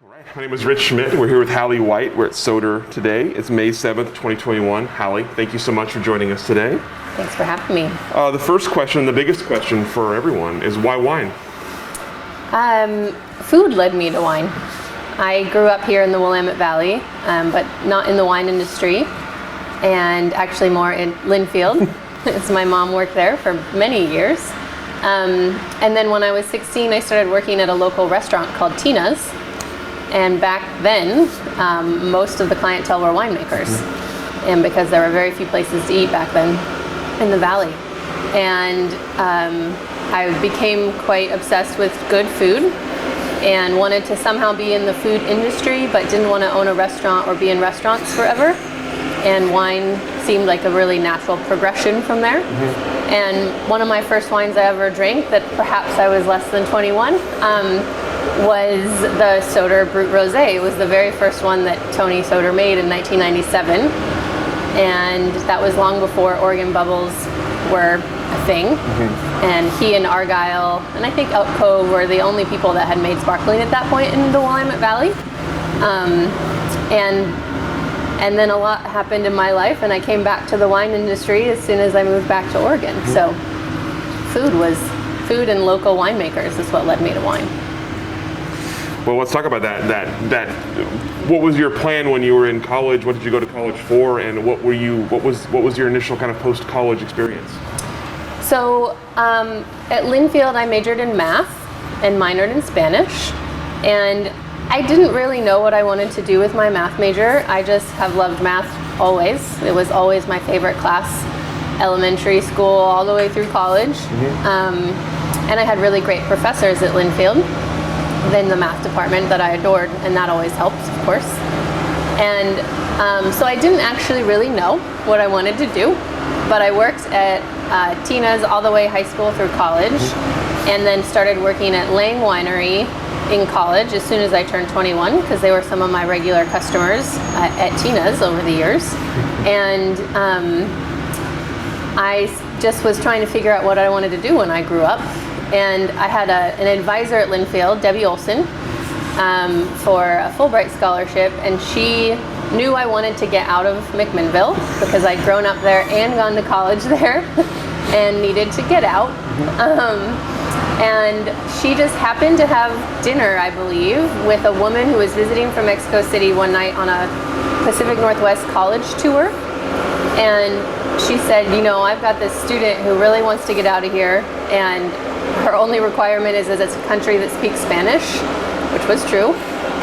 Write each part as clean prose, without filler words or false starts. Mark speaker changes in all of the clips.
Speaker 1: All right. My name is Rich Schmidt. We're here with Hallie Whyte. We're at Soter today. It's May 7th, 2021. Hallie, thank you so much for joining us today.
Speaker 2: Thanks for having me.
Speaker 1: The first question, the biggest question for everyone is why wine?
Speaker 2: Food led me to wine. I grew up here in the Willamette Valley, but not in the wine industry, and actually more in Linfield. As my mom worked there for many years. And then when I was 16, I started working at a local restaurant called Tina's. And back then, most of the clientele were winemakers. And because there were very few places to eat back then in the valley. And I became quite obsessed with good food and wanted to somehow be in the food industry, but didn't want to own a restaurant or be in restaurants forever. And wine seemed like a really natural progression from there. And one of my first wines I ever drank, that perhaps I was less than 21, was the Soter Brut Rosé. It was the very first one that Tony Soter made in 1997. And that was long before Oregon Bubbles were a thing. And he and Argyle, and I think Elk Cove were the only people that had made sparkling at that point in the Willamette Valley. And then a lot happened in my life, and I came back to the wine industry as soon as I moved back to Oregon. So food and local winemakers is what led me to wine.
Speaker 1: Well, let's talk about that. What was your plan when you were in college? What did you go to college for? And what was your initial kind of post-college experience?
Speaker 2: So at Linfield, I majored in math and minored in Spanish. And I didn't really know what I wanted to do with my math major. I just have loved math always. It was always my favorite class, elementary school all the way through college. And I had really great professors at Linfield in the math department that I adored, and that always helps, of course. And so I didn't actually really know what I wanted to do, but I worked at Tina's all the way high school through college, and then started working at Lang Winery in college as soon as I turned 21, because they were some of my regular customers at Tina's over the years. And I just was trying to figure out what I wanted to do when I grew up. And I had an advisor at Linfield, Debbie Olson, for a Fulbright scholarship, and she knew I wanted to get out of McMinnville because I'd grown up there and gone to college there and needed to get out. And she just happened to have dinner, I believe, with a woman who was visiting from Mexico City one night on a Pacific Northwest college tour. And she said, you know, I've got this student who really wants to get out of here, and her only requirement is that it's a country that speaks Spanish, which was true.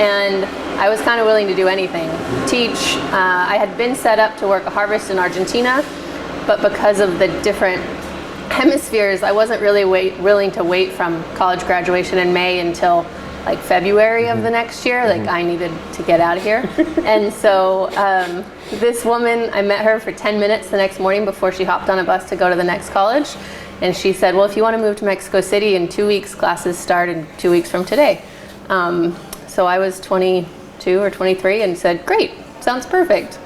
Speaker 2: And I was kind of willing to do anything. Teach. I had been set up to work a harvest in Argentina, but because of the different hemispheres, I wasn't really willing to wait from college graduation in May until like February of the next year. Like I needed to get out of here. And so this woman, I met her for 10 minutes the next morning before she hopped on a bus to go to the next college. And she said, well, if you want to move to Mexico City in 2 weeks, classes start in 2 weeks from today. So I was 22 or 23 and said, great, sounds perfect.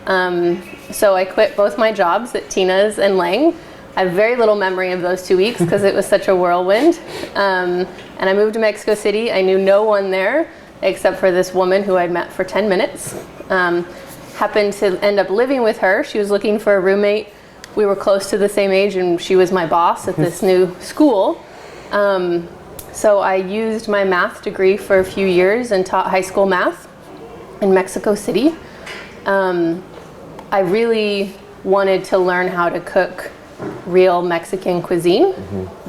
Speaker 2: So I quit both my jobs at Tina's and Lang. I have very little memory of those 2 weeks because it was such a whirlwind. And I moved to Mexico City. I knew no one there except for this woman who I'd met for 10 minutes. Happened to end up living with her. She was looking for a roommate. We were close to the same age, and she was my boss at this new school. So I used my math degree for a few years and taught high school math in Mexico City. I really wanted to learn how to cook real Mexican cuisine.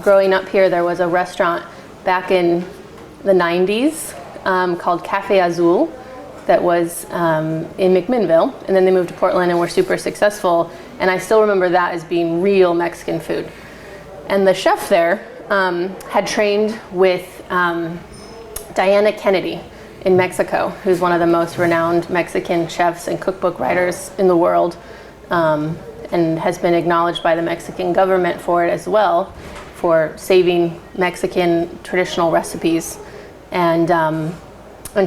Speaker 2: Growing up here, there was a restaurant back in the 90s called Cafe Azul that was in McMinnville, and then they moved to Portland and were super successful. And I still remember that as being real Mexican food. And the chef there had trained with Diana Kennedy in Mexico, who's one of the most renowned Mexican chefs and cookbook writers in the world, and has been acknowledged by the Mexican government for it as well, for saving Mexican traditional recipes. And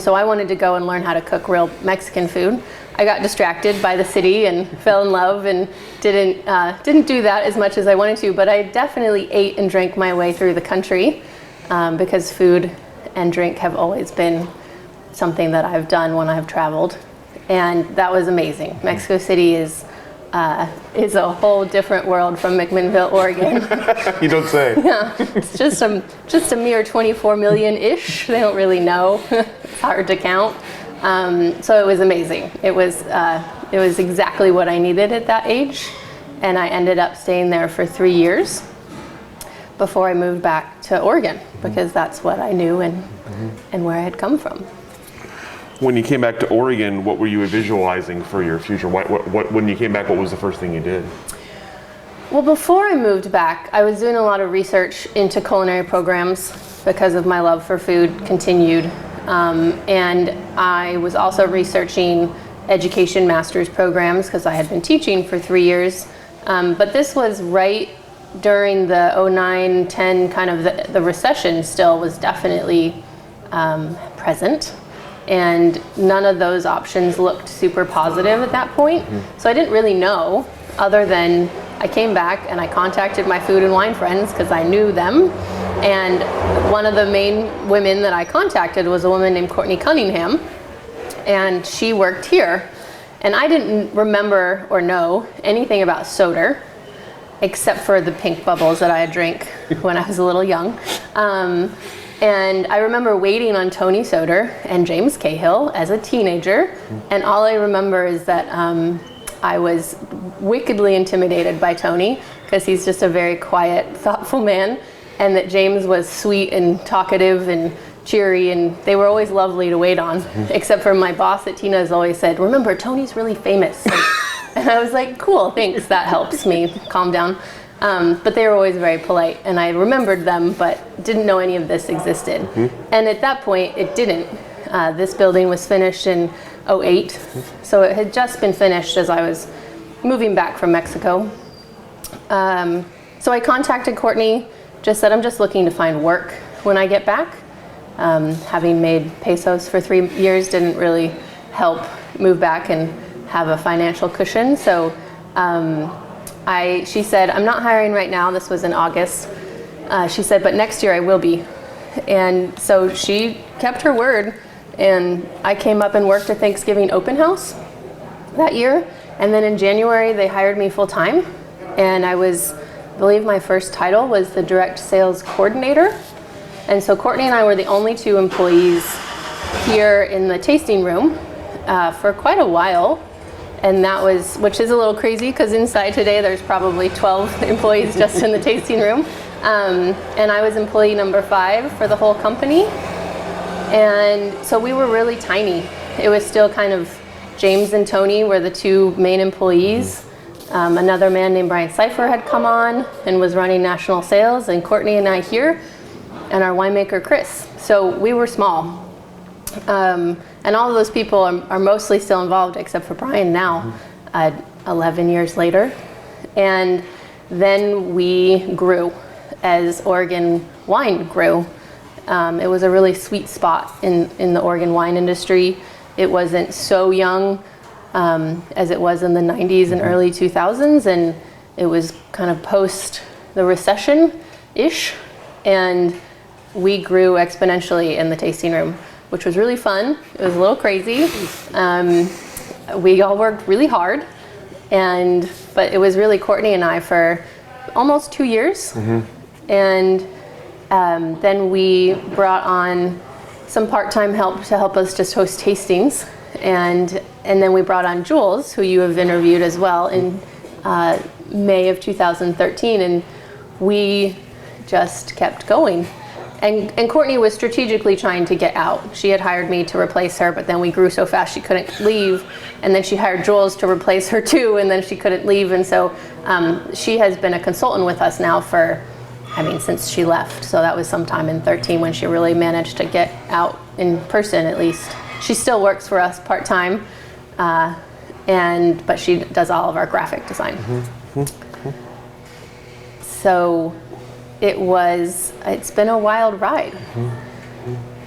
Speaker 2: so I wanted to go and learn how to cook real Mexican food. I got distracted by the city and fell in love and didn't do that as much as I wanted to, but I definitely ate and drank my way through the country because food and drink have always been something that I've done when I've traveled, and that was amazing. Mexico City is a whole different world from McMinnville, Oregon.
Speaker 1: You don't say.
Speaker 2: Yeah, it's just a mere 24 million-ish. They don't really know. It's hard to count. So it was amazing. It was exactly what I needed at that age, and I ended up staying there for 3 years before I moved back to Oregon, because that's what I knew and where I had come from.
Speaker 1: When you came back to Oregon, what were you visualizing for your future? When you came back, what was the first thing you did?
Speaker 2: Well, before I moved back, I was doing a lot of research into culinary programs because of my love for food continued. And I was also researching education master's programs because I had been teaching for 3 years. But this was right during the 09-10 kind of the recession still was definitely present. And none of those options looked super positive at that point. So I didn't really know, other than I came back and I contacted my food and wine friends because I knew them. And one of the main women that I contacted was a woman named Courtney Cunningham, and she worked here. And I didn't remember or know anything about Soter, except for the pink bubbles that I had drank when I was a little young. And I remember waiting on Tony Soter and James Cahill as a teenager, and all I remember is that I was wickedly intimidated by Tony because he's just a very quiet, thoughtful man, and that James was sweet and talkative and cheery, and they were always lovely to wait on, except for my boss at Tina's always said, remember, Tony's really famous. And I was like, cool, thanks, that helps me calm down. But they were always very polite, and I remembered them, but didn't know any of this existed. And at that point, it didn't. This building was finished in 08, so it had just been finished as I was moving back from Mexico. So I contacted Courtney, just said, I'm just looking to find work when I get back. Having made pesos for 3 years didn't really help move back and have a financial cushion. So she said, I'm not hiring right now. This was in August. She said, but next year I will be. And so she kept her word, and I came up and worked a Thanksgiving open house that year. And then in January, they hired me full time. And I believe my first title was the direct sales coordinator. And so Courtney and I were the only 2 employees here in the tasting room for quite a while. And that was, which is a little crazy because inside today there's probably 12 employees just in the tasting room. And I was employee number 5 for the whole company. And so we were really tiny. It was still kind of James and Tony were the 2 main employees. Another man named Brian Cipher had come on and was running national sales, and Courtney and I here, and our winemaker Chris. So we were small. And all of those people are mostly still involved, except for Brian now, 11 years later. And then we grew as Oregon wine grew. It was a really sweet spot in the Oregon wine industry. It wasn't so young as it was in the 90s and early 2000s, and it was kind of post the recession-ish. And we grew exponentially in the tasting room, which was really fun. It was a little crazy. We all worked really hard, but it was really Courtney and I for almost 2 years. And then we brought on some part-time help to help us just host tastings. And then we brought on Jules, who you have interviewed as well, in May of 2013, and we just kept going. And Courtney was strategically trying to get out. She had hired me to replace her, but then we grew so fast she couldn't leave. And then she hired Jules to replace her too, and then she couldn't leave. And so she has been a consultant with us now since she left. So that was sometime in 13 when she really managed to get out in person at least. She still works for us part-time, but she does all of our graphic design. So it's been a wild ride.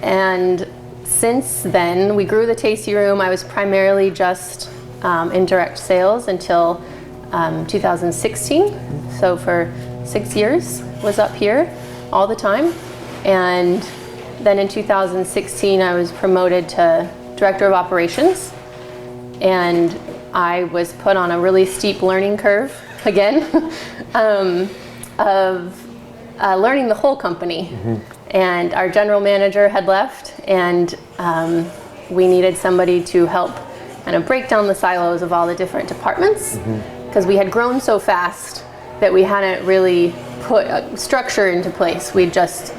Speaker 2: And since then, we grew the tasting room. I was primarily just in direct sales until 2016. So for 6 years, was up here all the time. And then in 2016, I was promoted to Director of Operations, and I was put on a really steep learning curve again of learning the whole company. And our general manager had left, and we needed somebody to help kind of break down the silos of all the different departments, because we had grown so fast that we hadn't really put a structure into place. We just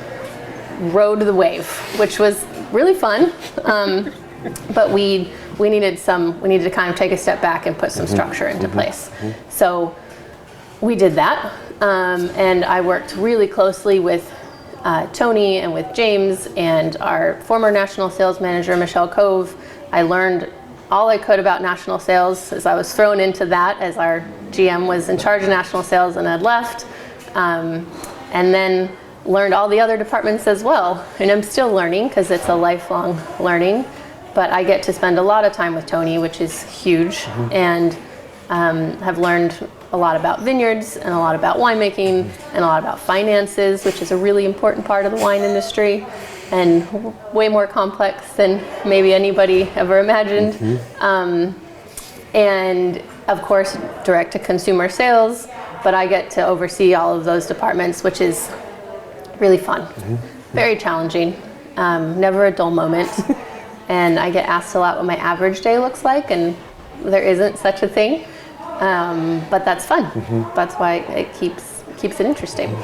Speaker 2: rode the wave, which was really fun. But we needed to kind of take a step back and put some structure into place. So we did that, and I worked really closely with Tony and with James and our former national sales manager, Michelle Cove. I learned all I could about national sales as I was thrown into that, as our GM was in charge of national sales and had left, and then learned all the other departments as well. And I'm still learning, because it's a lifelong learning, but I get to spend a lot of time with Tony, which is huge, and have learned a lot about vineyards and a lot about winemaking and a lot about finances, which is a really important part of the wine industry and way more complex than maybe anybody ever imagined. And of course, direct to consumer sales, but I get to oversee all of those departments, which is really fun, very challenging, never a dull moment. And I get asked a lot what my average day looks like, and there isn't such a thing, but that's fun. That's why it keeps it interesting.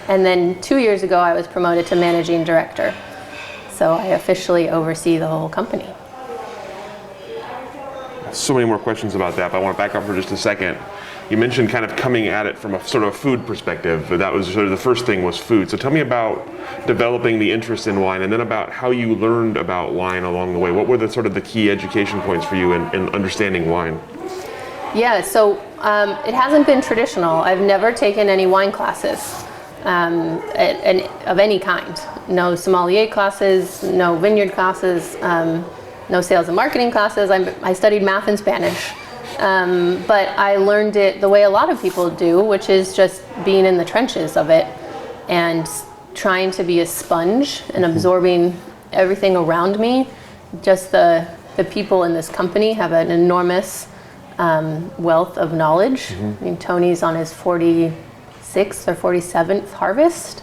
Speaker 2: And then 2 years ago, I was promoted to managing director, so I officially oversee the whole company.
Speaker 1: So many more questions about that, but I want to back up for just a second. You mentioned kind of coming at it from a sort of food perspective. That was sort of the first thing, was food. So tell me about developing the interest in wine, and then about how you learned about wine along the way. What were the sort of the key education points for you in understanding wine?
Speaker 2: Yeah, so it hasn't been traditional. I've never taken any wine classes of any kind. No sommelier classes, no vineyard classes, no sales and marketing classes. I studied math and Spanish. But I learned it the way a lot of people do, which is just being in the trenches of it and trying to be a sponge and absorbing everything around me. Just the people in this company have an enormous wealth of knowledge. I mean, Tony's on his 46th or 47th harvest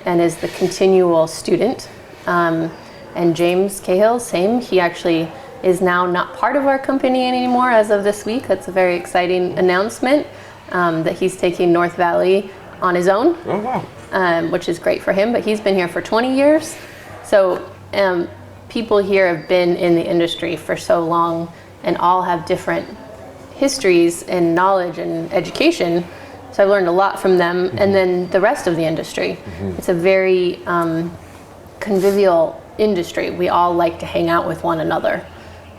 Speaker 2: and is the continual student. And James Cahill, same. He actually is now not part of our company anymore as of this week. That's a very exciting announcement, that he's taking North Valley on his own.
Speaker 1: Oh, wow.
Speaker 2: Which is great for him, but he's been here for 20 years. So people here have been in the industry for so long and all have different histories and knowledge and education. So I've learned a lot from them, and then the rest of the industry. It's a very convivial industry. We all like to hang out with one another.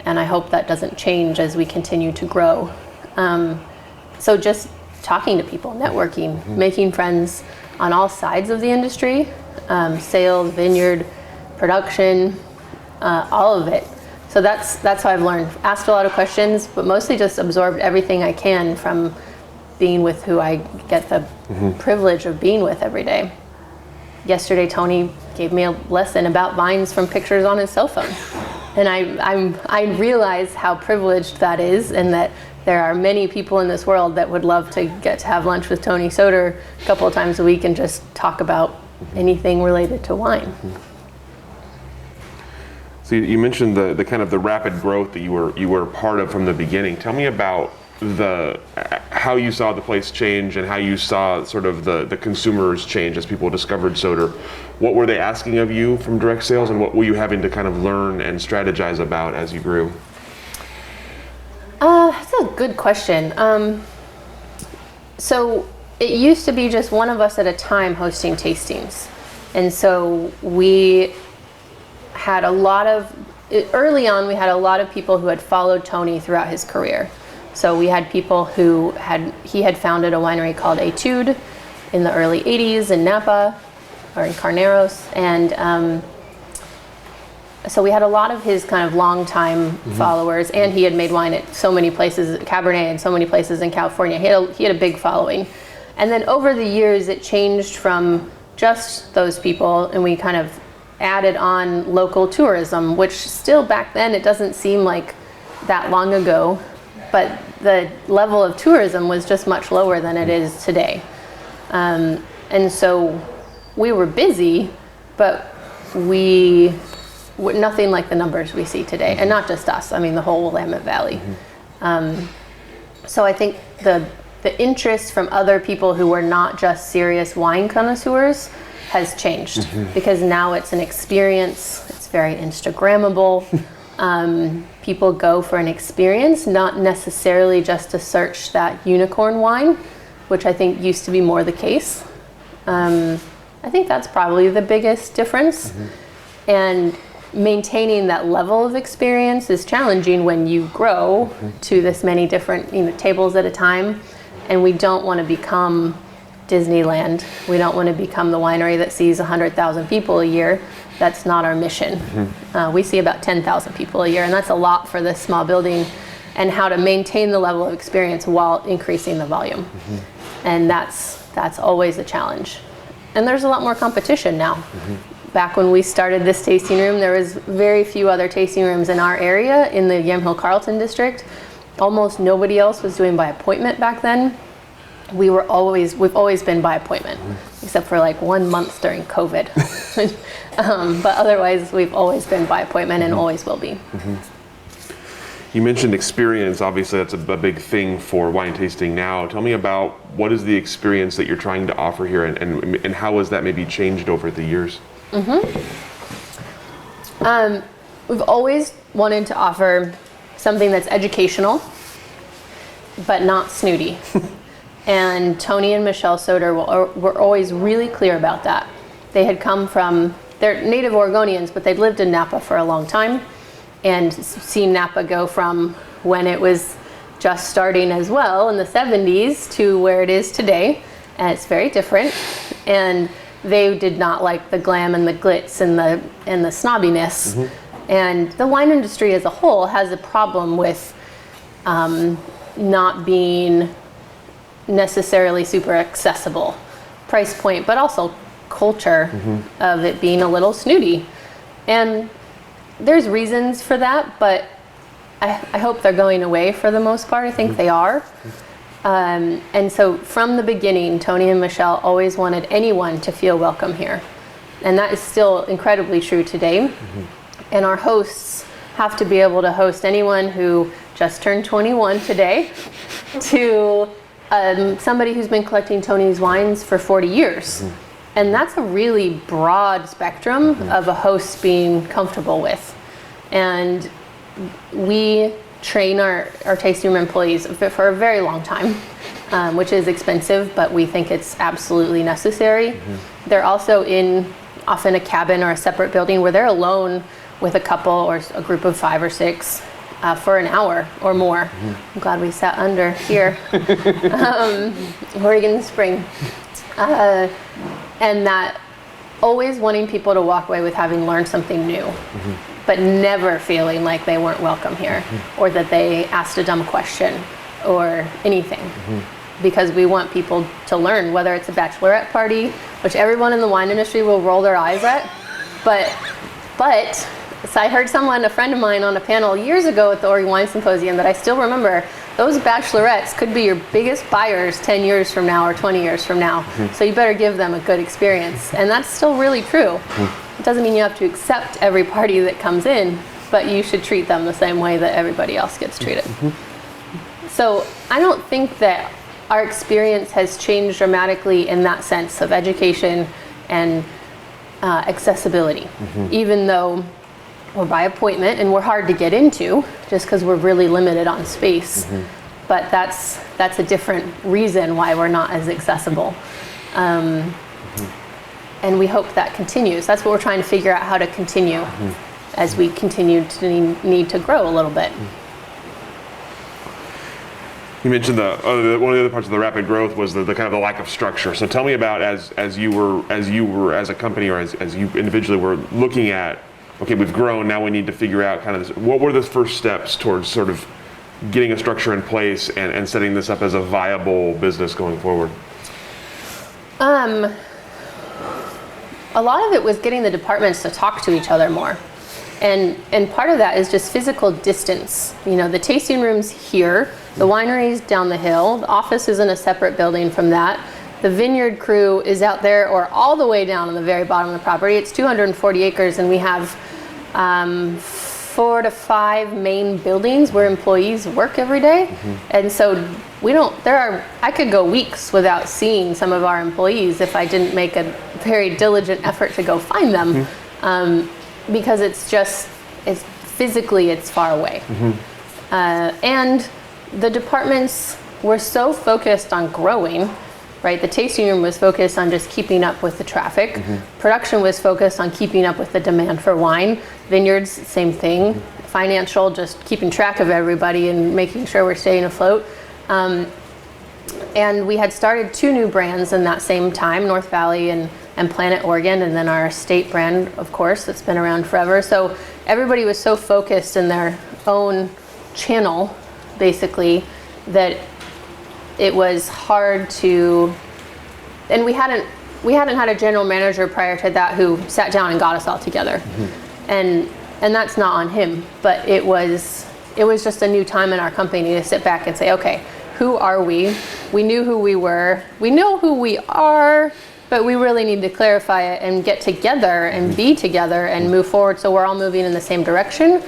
Speaker 2: And I hope that doesn't change as we continue to grow. So just talking to people, networking, making friends on all sides of the industry, sales, vineyard, production, all of it. So that's how I've learned. Asked a lot of questions, but mostly just absorbed everything I can from being with who I get the privilege of being with every day. Yesterday, Tony gave me a lesson about vines from pictures on his cell phone. And I realize how privileged that is, and that there are many people in this world that would love to get to have lunch with Tony Soter a couple of times a week and just talk about anything related to wine.
Speaker 1: So you mentioned the kind of the rapid growth that you were part of from the beginning. Tell me about how you saw the place change and how you saw sort of the consumers change as people discovered Soter. What were they asking of you from direct sales, and what were you having to kind of learn and strategize about as you grew?
Speaker 2: That's a good question. So it used to be just one of us at a time hosting tastings. And so we had early on, we had a lot of people who had followed Tony throughout his career. So we had people he had founded a winery called Etude in the early 80s in Napa, or in Carneros. And so we had a lot of his kind of longtime followers, and he had made wine at so many places, Cabernet in so many places in California. He had a big following. And then over the years, it changed from just those people, and we kind of added on local tourism, which still back then, it doesn't seem like that long ago, but the level of tourism was just much lower than it is today. And so we were busy, but we were nothing like the numbers we see today. And not just us, I mean, the whole Willamette Valley. So I think the interest from other people who were not just serious wine connoisseurs has changed, because now it's an experience. It's very Instagrammable. People go for an experience, not necessarily just to search that unicorn wine, which I think used to be more the case. I think that's probably the biggest difference. And maintaining that level of experience is challenging when you grow to this many different tables at a time. And we don't want to become Disneyland. We don't want to become the winery that sees 100,000 people a year. That's not our mission. We see about 10,000 people a year, and that's a lot for this small building, and how to maintain the level of experience while increasing the volume. And that's always a challenge. And there's a lot more competition now. Back when we started this tasting room, there was very few other tasting rooms in our area in the Yamhill-Carlton district. Almost nobody else was doing by appointment back then. We've always been by appointment, except for like 1 month during COVID. But otherwise, we've always been by appointment and always will be.
Speaker 1: You mentioned experience. Obviously, that's a big thing for wine tasting now. Tell me about what is the experience that you're trying to offer here, and how has that maybe changed over the years?
Speaker 2: We've always wanted to offer something that's educational, but not snooty. And Tony and Michelle Soter were always really clear about that. They had come from, they're native Oregonians, but they'd lived in Napa for a long time and seen Napa go from when it was just starting as well in the 70s to where it is today. And it's very different. And they did not like the glam and the glitz and the snobbiness. And the wine industry as a whole has a problem with not being necessarily super accessible price point, but also culture of it being a little snooty. And there's reasons for that, but I hope they're going away for the most part. I think they are. And so from the beginning, Tony and Michelle always wanted anyone to feel welcome here. And that is still incredibly true today. And our hosts have to be able to host anyone who just turned 21 today to somebody who's been collecting Tony's wines for 40 years. And that's a really broad spectrum of a host being comfortable with. And we train our tasting room employees for a very long time, which is expensive, but we think it's absolutely necessary. They're also in often a cabin or a separate building where they're alone with a couple or a group of 5 or 6 for an hour or more. I'm glad we sat under here. Oregon spring. And that always wanting people to walk away with having learned something new, but never feeling like they weren't welcome here or that they asked a dumb question or anything. Because we want people to learn, whether it's a bachelorette party, which everyone in the wine industry will roll their eyes at, but so I heard a friend of mine on a panel years ago at the Oregon Wine Symposium that I still remember, those bachelorettes could be your biggest buyers 10 years from now or 20 years from now. So you better give them a good experience. And that's still really true. It doesn't mean you have to accept every party that comes in, but you should treat them the same way that everybody else gets treated. So I don't think that our experience has changed dramatically in that sense of education and accessibility, even though we're by appointment and we're hard to get into just because we're really limited on space. But that's a different reason why we're not as accessible. And we hope that continues. That's what we're trying to figure out how to continue as we continue to need to grow a little bit.
Speaker 1: You mentioned one of the other parts of the rapid growth was the kind of the lack of structure. So tell me about as you were as a company or as you individually were looking at, okay, we've grown, now we need to figure out kind of this, what were the first steps towards sort of getting a structure in place and setting this up as a viable business going forward?
Speaker 2: a lot of it was getting the departments to talk to each other more. And part of that is just physical distance. You know, the tasting room's here, the winery's down the hill, the office is in a separate building from that. The vineyard crew is out there or all the way down on the very bottom of the property. It's 240 acres and we have 4 to 5 main buildings where employees work every day. And so I could go weeks without seeing some of our employees if I didn't make a very diligent effort to go find them. Because it's physically far away. And the departments were so focused on growing, right? The tasting room was focused on just keeping up with the traffic. Production was focused on keeping up with the demand for wine. Vineyards, same thing. Financial, just keeping track of everybody and making sure we're staying afloat. And we had started 2 new brands in that same time, North Valley and Planet Oregon, and then our estate brand, of course, that's been around forever. So everybody was so focused in their own channel, basically, that it was hard to, and we hadn't had a general manager prior to that who sat down and got us all together. And that's not on him, but it was just a new time in our company to sit back and say, okay, who are we? We knew who we were. We know who we are, but we really need to clarify it and get together and be together and move forward so we're all moving in the same direction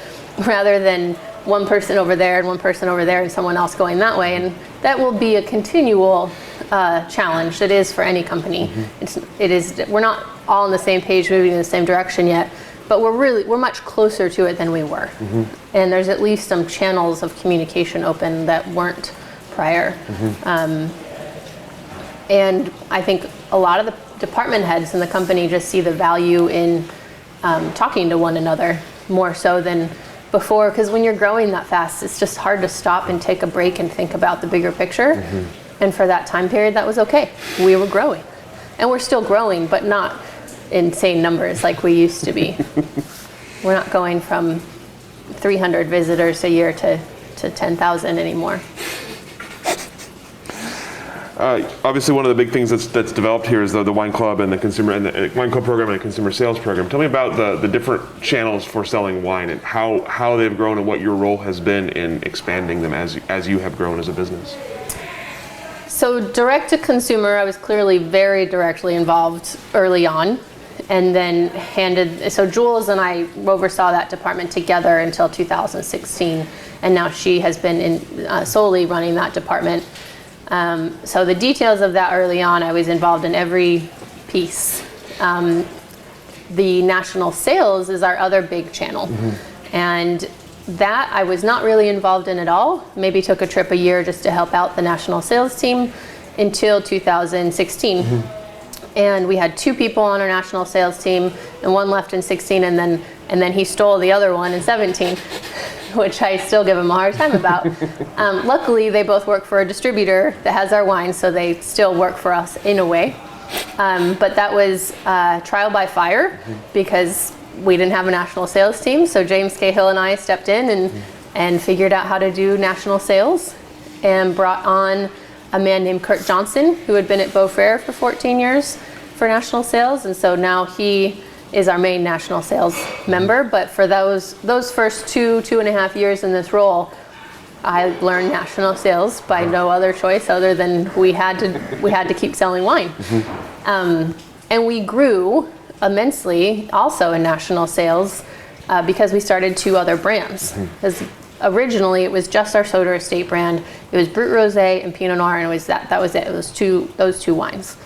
Speaker 2: rather than one person over there and one person over there and someone else going that way. And that will be a continual challenge. It is for any company. We're not all on the same page moving in the same direction yet, but we're much closer to it than we were. And there's at least some channels of communication open that weren't prior. And I think a lot of the department heads in the company just see the value in talking to one another more so than before, because when you're growing that fast, it's just hard to stop and take a break and think about the bigger picture. And for that time period, that was okay. We were growing. And we're still growing, but not insane numbers like we used to be. We're not going from 300 visitors a year to 10,000 anymore.
Speaker 1: Obviously, one of the big things that's developed here is the wine club and the wine club program and the consumer sales program. Tell me about the different channels for selling wine and how they've grown and what your role has been in expanding them as you have grown as a business.
Speaker 2: So direct to consumer, I was clearly very directly involved early on, and then so Jules and I oversaw that department together until 2016, and now she has been solely running that department. So the details of that early on, I was involved in every piece. The national sales is our other big channel. And that I was not really involved in at all. Maybe took a trip a year just to help out the national sales team until 2016. And we had 2 people on our national sales team and one left in 16, and then he stole the other one in 17. Which I still give them a hard time about. Luckily, they both work for a distributor that has our wine, so they still work for us in a way. But that was trial by fire because we didn't have a national sales team. So James Cahill and I stepped in and figured out how to do national sales and brought on a man named Kurt Johnson, who had been at Beaufrere for 14 years for national sales. And so now he is our main national sales member, but for those first 2.5 years in this role, I learned national sales by no other choice other than we had to keep selling wine. And we grew immensely also in national sales because we started 2 other brands. Because originally it was just our Soter estate brand. It was Brut Rosé and Pinot Noir, and it was that was it. It was those 2 wines.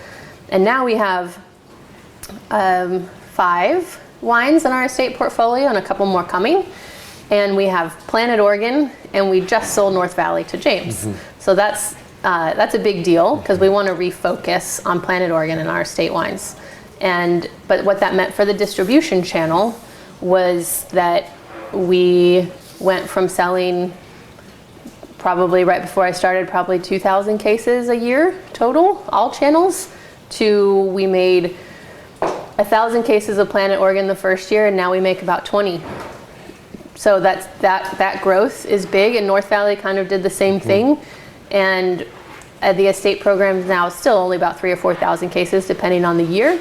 Speaker 2: And now we have 5 wines in our estate portfolio and a couple more coming. And we have Planet Oregon, and we just sold North Valley to James. So that's a big deal because we want to refocus on Planet Oregon and our estate wines. But what that meant for the distribution channel was that we went from selling probably right before I started, probably 2,000 cases a year total, all channels, to we made 1,000 cases of Planet Oregon the first year, and now we make about 20. So that growth is big, and North Valley kind of did the same thing. And the estate program now is still only about 3,000 or 4,000 cases, depending on the year.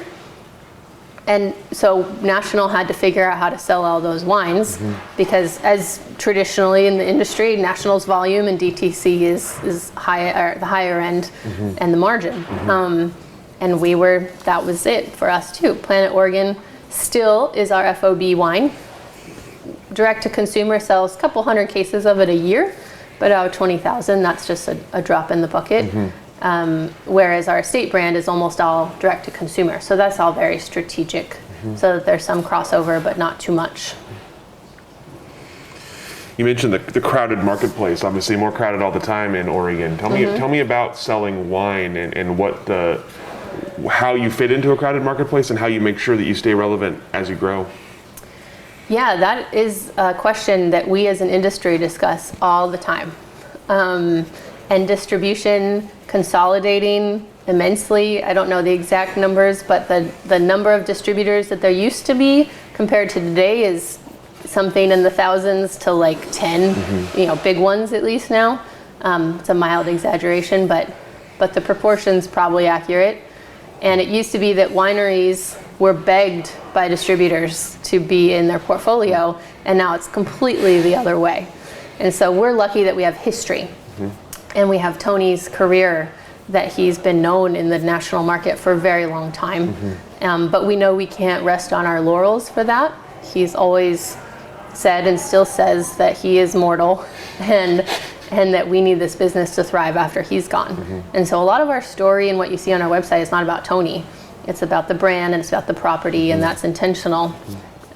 Speaker 2: And so National had to figure out how to sell all those wines because as traditionally in the industry, National's volume and DTC is high, or the higher end and the margin. And that was it for us too. Planet Oregon still is our FOB wine. Direct to consumer sells a couple hundred cases of it a year, but out of 20,000, that's just a drop in the bucket. Whereas our estate brand is almost all direct to consumer. So that's all very strategic, so that there's some crossover, but not too much.
Speaker 1: You mentioned the crowded marketplace, obviously more crowded all the time in Oregon. Tell me about selling wine and how you fit into a crowded marketplace and how you make sure that you stay relevant as you grow.
Speaker 2: Yeah, that is a question that we as an industry discuss all the time. And distribution consolidating immensely. I don't know the exact numbers, but the number of distributors that there used to be compared to today is something in the thousands to like 10, big ones at least now. It's a mild exaggeration, but the proportion's probably accurate. And it used to be that wineries were begged by distributors to be in their portfolio, and now it's completely the other way. And so we're lucky that we have history. And we have Tony's career, that he's been known in the national market for a very long time. But we know we can't rest on our laurels for that. He's always said and still says that he is mortal and that we need this business to thrive after he's gone. And so a lot of our story and what you see on our website is not about Tony. It's about the brand and it's about the property, and that's intentional.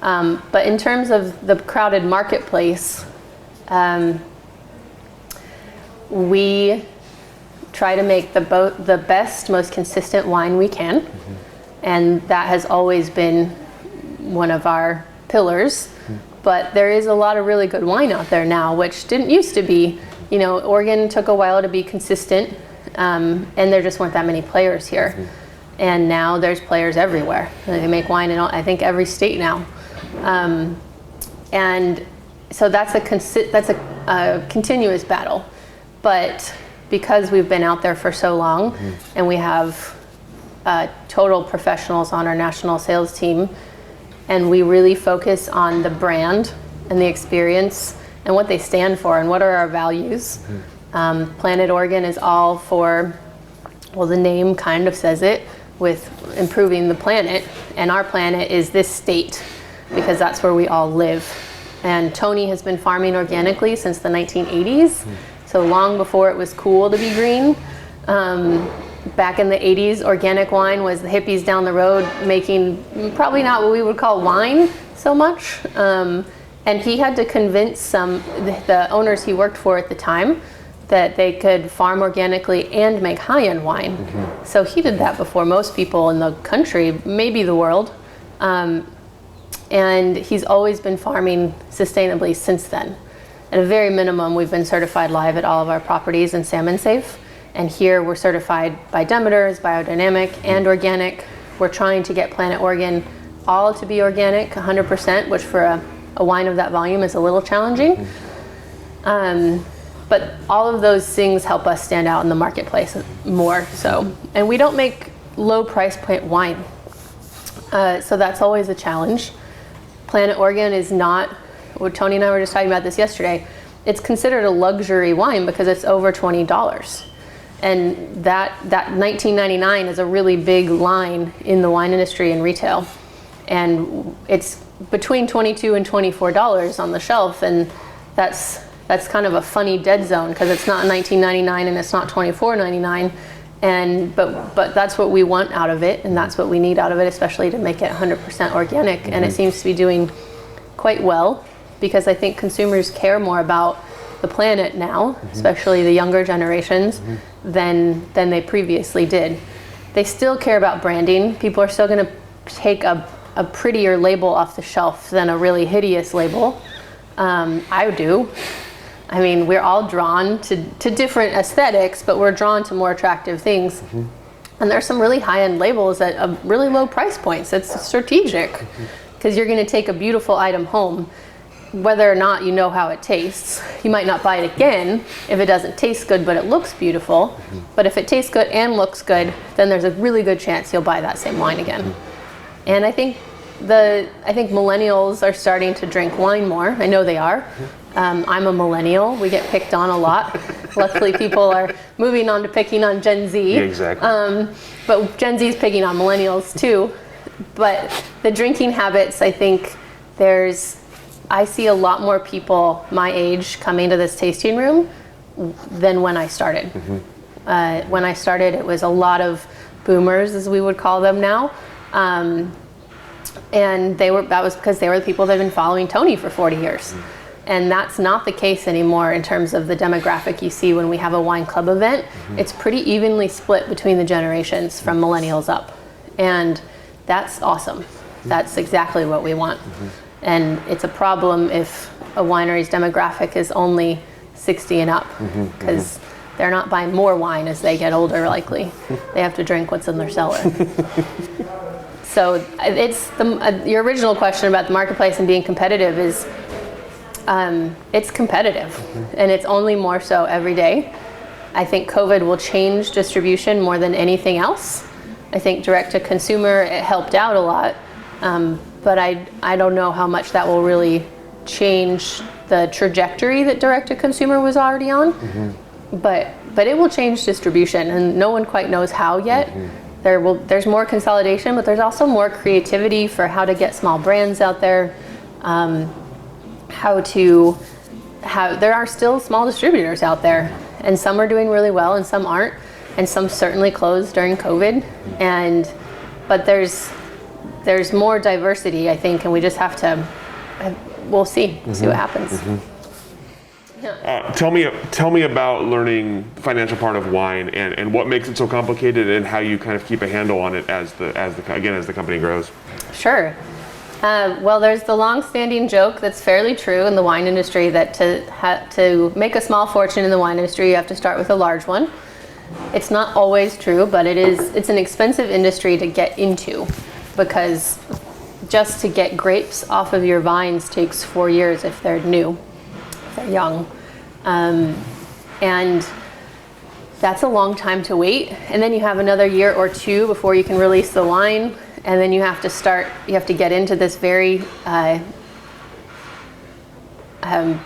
Speaker 2: But in terms of the crowded marketplace, we try to make the best, most consistent wine we can. And that has always been one of our pillars. But there is a lot of really good wine out there now, which didn't used to be. Oregon took a while to be consistent, and there just weren't that many players here. And now there's players everywhere. They make wine in, I think, every state now. And so that's a continuous battle. But because we've been out there for so long, and we have total professionals on our national sales team, and we really focus on the brand and the experience and what they stand for and what are our values. Planet Oregon is all for, well, the name kind of says it, with improving the planet, and our planet is this state because that's where we all live. And Tony has been farming organically since the 1980s. So long before it was cool to be green. Back in the 80s, organic wine was the hippies down the road making probably not what we would call wine so much. And he had to convince the owners he worked for at the time that they could farm organically and make high-end wine. So he did that before most people in the country, maybe the world. And he's always been farming sustainably since then. At a very minimum, we've been certified live at all of our properties and salmon safe. And here we're certified by Demeter as biodynamic and organic. We're trying to get Planet Oregon all to be organic, 100%, which for a wine of that volume is a little challenging. But all of those things help us stand out in the marketplace more so. And we don't make low price point wine. So that's always a challenge. Planet Oregon is not, what Tony and I were just talking about this yesterday, it's considered a luxury wine because it's over $20. And that $19.99 is a really big line in the wine industry and retail. And it's between $22 and $24 on the shelf, and that's kind of a funny dead zone because it's not $19.99 and it's not $24.99. But that's what we want out of it, and that's what we need out of it, especially to make it 100% organic. And it seems to be doing quite well because I think consumers care more about the planet now, especially the younger generations, than they previously did. They still care about branding. People are still going to take a prettier label off the shelf than a really hideous label. I do. I mean, we're all drawn to different aesthetics, but we're drawn to more attractive things. And there's some really high-end labels at a really low price points. It's strategic because you're going to take a beautiful item home, whether or not you know how it tastes. You might not buy it again if it doesn't taste good, but it looks beautiful. But if it tastes good and looks good, then there's a really good chance you'll buy that same wine again. And I think millennials are starting to drink wine more. I know they are. I'm a millennial. We get picked on a lot. Luckily, people are moving on to picking on Gen Z.
Speaker 1: Yeah, exactly.
Speaker 2: But Gen Z is picking on millennials too. But the drinking habits, I think I see a lot more people my age coming to this tasting room than when I started. When I started, it was a lot of boomers, as we would call them now. And that was because they were the people that have been following Tony for 40 years. And that's not the case anymore in terms of the demographic you see when we have a wine club event. It's pretty evenly split between the generations from millennials up. And that's awesome. That's exactly what we want. And it's a problem if a winery's demographic is only 60 and up, because they're not buying more wine as they get older, likely. They have to drink what's in their cellar. So it's your original question about the marketplace and being competitive is, it's competitive, and it's only more so every day. I think COVID will change distribution more than anything else. I think direct to consumer, it helped out a lot, but I don't know how much that will really change the trajectory that direct to consumer was already on. But it will change distribution, and no one quite knows how yet. There's more consolidation, but there's also more creativity for how to get small brands out there. There are still small distributors out there, and some are doing really well and some aren't, and some certainly closed during COVID. But there's more diversity, I think, and we just have to, we'll see what happens.
Speaker 1: Tell me about learning the financial part of wine and what makes it so complicated, and how you kind of keep a handle on it as the company grows.
Speaker 2: Sure. Well, there's the long-standing joke that's fairly true in the wine industry that to make a small fortune in the wine industry, you have to start with a large one. It's not always true, but it's an expensive industry to get into, because just to get grapes off of your vines takes 4 years if they're new. They're young, and that's a long time to wait. And then you have another year or two before you can release the wine, and then you have to get into this very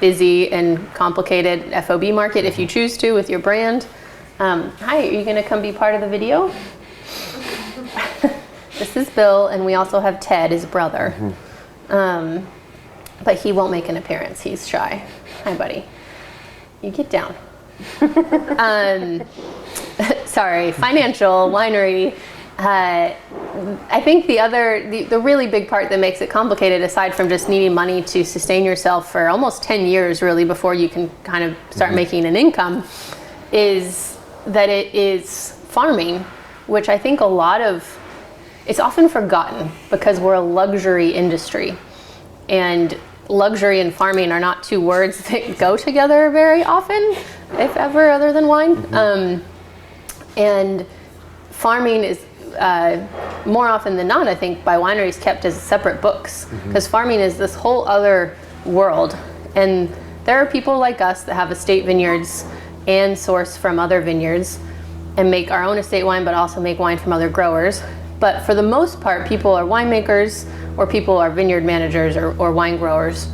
Speaker 2: busy and complicated FOB market if you choose to with your brand. Hi, are you going to come be part of the video? This is Bill, and we also have Ted, his brother. But he won't make an appearance. He's shy. Hi, buddy. You get down. Sorry, financial, winery. I think the really big part that makes it complicated, aside from just needing money to sustain yourself for almost 10 years really before you can kind of start making an income, is that it is farming, which I think it's often forgotten because we're a luxury industry. And luxury and farming are not two words that go together very often, if ever, other than wine. And farming is more often than not, I think, by wineries kept as separate books, because farming is this whole other world. And there are people like us that have estate vineyards and source from other vineyards and make our own estate wine, but also make wine from other growers. But for the most part, people are winemakers, or people are vineyard managers or wine growers.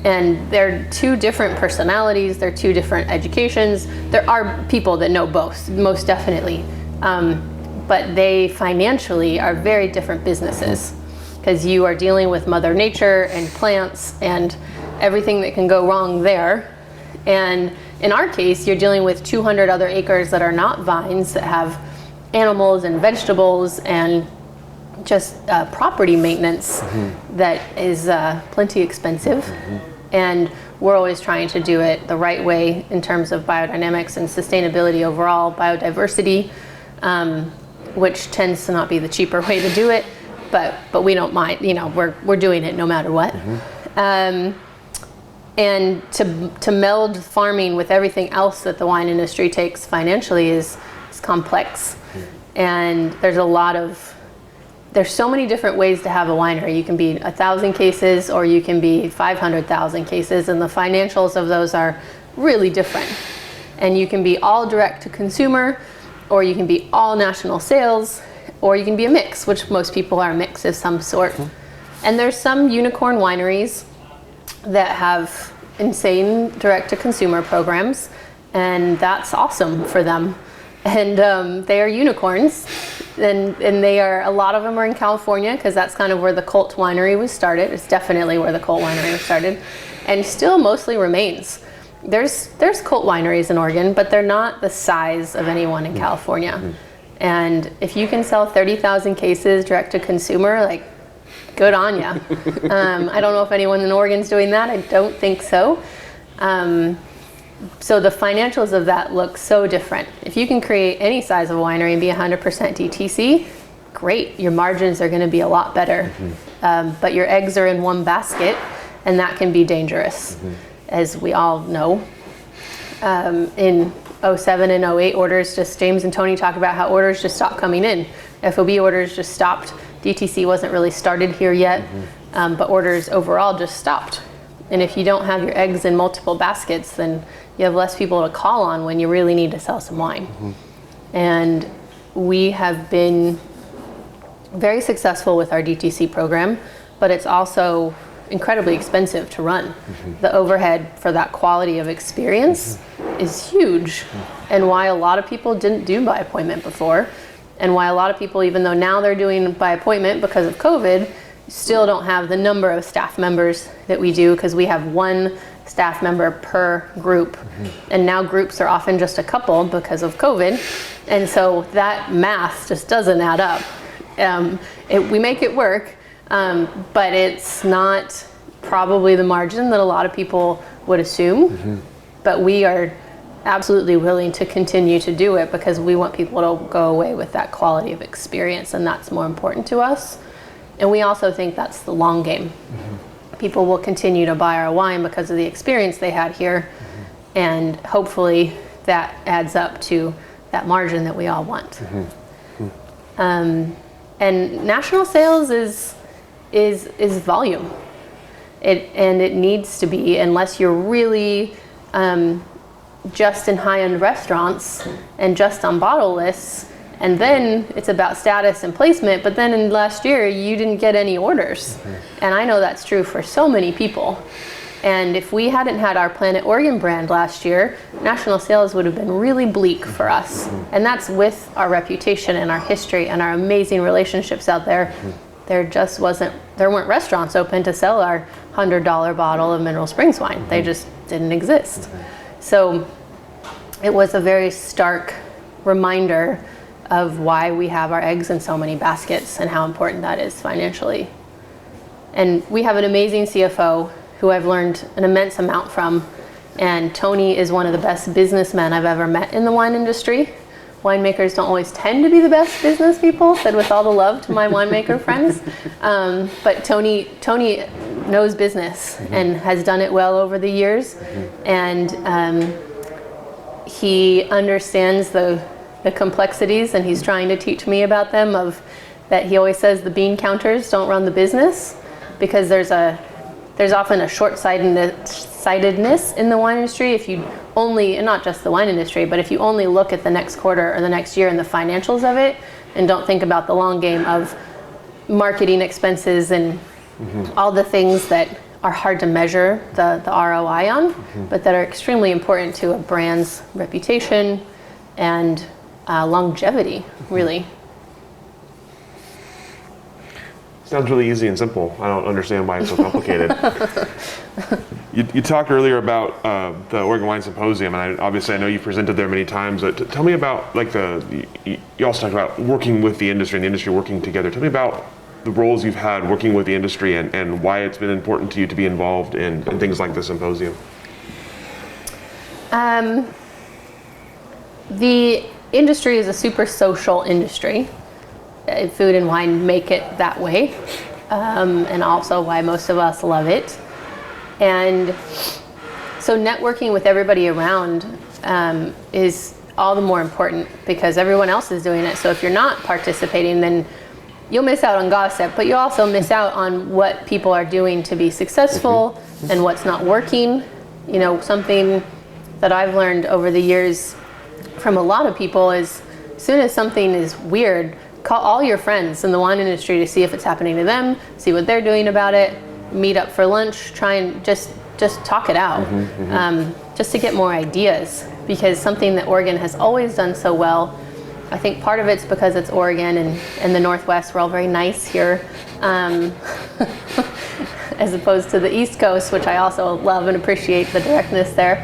Speaker 2: And they're two different personalities, they're two different educations. There are people that know both, most definitely. But they financially are very different businesses, because you are dealing with Mother Nature and plants and everything that can go wrong there. And in our case, you're dealing with 200 other acres that are not vines, that have animals and vegetables and just property maintenance that is plenty expensive. And we're always trying to do it the right way in terms of biodynamics and sustainability overall, biodiversity, which tends to not be the cheaper way to do it, but we don't mind, we're doing it no matter what. And to meld farming with everything else that the wine industry takes financially is complex. And there's so many different ways to have a winery. You can be 1,000 cases, or you can be 500,000 cases, and the financials of those are really different. And you can be all direct to consumer, or you can be all national sales. or you can be a mix, which most people are a mix of some sort. And there's some unicorn wineries that have insane direct-to-consumer programs, and that's awesome for them. And they are unicorns, and they are, a lot of them are in California, because that's kind of where the cult winery was started. It's definitely where the cult winery was started, and still mostly remains. There's cult wineries in Oregon, but they're not the size of anyone in California. And if you can sell 30,000 cases direct to consumer, like, good on ya. I don't know if anyone in Oregon's doing that. I don't think so. So the financials of that look so different. If you can create any size of a winery and be 100% DTC, great. Your margins are going to be a lot better. But your eggs are in one basket, and that can be dangerous, as we all know. In 07 and 08, orders just, James and Tony talk about how orders just stopped coming in. FOB orders just stopped. DTC wasn't really started here yet, but orders overall just stopped. And if you don't have your eggs in multiple baskets, then you have less people to call on when you really need to sell some wine. And we have been very successful with our DTC program, but it's also incredibly expensive to run. The overhead for that quality of experience is huge, and why a lot of people didn't do by appointment before, and why a lot of people, even though now they're doing by appointment because of COVID, still don't have the number of staff members that we do, because we have one staff member per group. And now groups are often just a couple because of COVID. And so that math just doesn't add up. We make it work, but it's not probably the margin that a lot of people would assume. But we are absolutely willing to continue to do it, because we want people to go away with that quality of experience, and that's more important to us. And we also think that's the long game. People will continue to buy our wine because of the experience they had here, and hopefully that adds up to that margin that we all want. And national sales is volume. It needs to be, unless you're really just in high-end restaurants and just on bottle lists, and then it's about status and placement. But then in last year, you didn't get any orders. And I know that's true for so many people. And if we hadn't had our Planet Oregon brand last year, national sales would have been really bleak for us. And that's with our reputation and our history and our amazing relationships out there. There weren't restaurants open to sell our $100 bottle of Mineral Springs wine. They just didn't exist. So it was a very stark reminder of why we have our eggs in so many baskets and how important that is financially. And we have an amazing CFO who I've learned an immense amount from. And Tony is one of the best businessmen I've ever met in the wine industry. Winemakers don't always tend to be the best business people, said with all the love to my winemaker friends. But Tony knows business and has done it well over the years. And he understands the complexities, and he's trying to teach me about them, of that he always says the bean counters don't run the business, because there's often a short-sightedness in the wine industry if you only, and not just the wine industry, but if you only look at the next quarter or the next year and the financials of it, and don't think about the long game of marketing expenses and all the things that are hard to measure the ROI on, but that are extremely important to a brand's reputation and longevity, really.
Speaker 1: Sounds really easy and simple. I don't understand why it's so complicated. You talked earlier about the Oregon Wine Symposium, and obviously I know you presented there many times. Tell me about, like, you also talked about working with the industry and the industry working together. Tell me about the roles you've had working with the industry and why it's been important to you to be involved in things like the symposium.
Speaker 2: The industry is a super social industry. Food and wine make it that way, and also why most of us love it. And so networking with everybody around is all the more important, because everyone else is doing it. So if you're not participating, then you'll miss out on gossip, but you'll also miss out on what people are doing to be successful and what's not working. You know, something that I've learned over the years from a lot of people is, as soon as something is weird, call all your friends in the wine industry to see if it's happening to them, see what they're doing about it, meet up for lunch, try and just talk it out, just to get more ideas, because something that Oregon has always done so well, I think part of it's because it's Oregon and the Northwest, we're all very nice here, as opposed to the East Coast, which I also love and appreciate the directness there.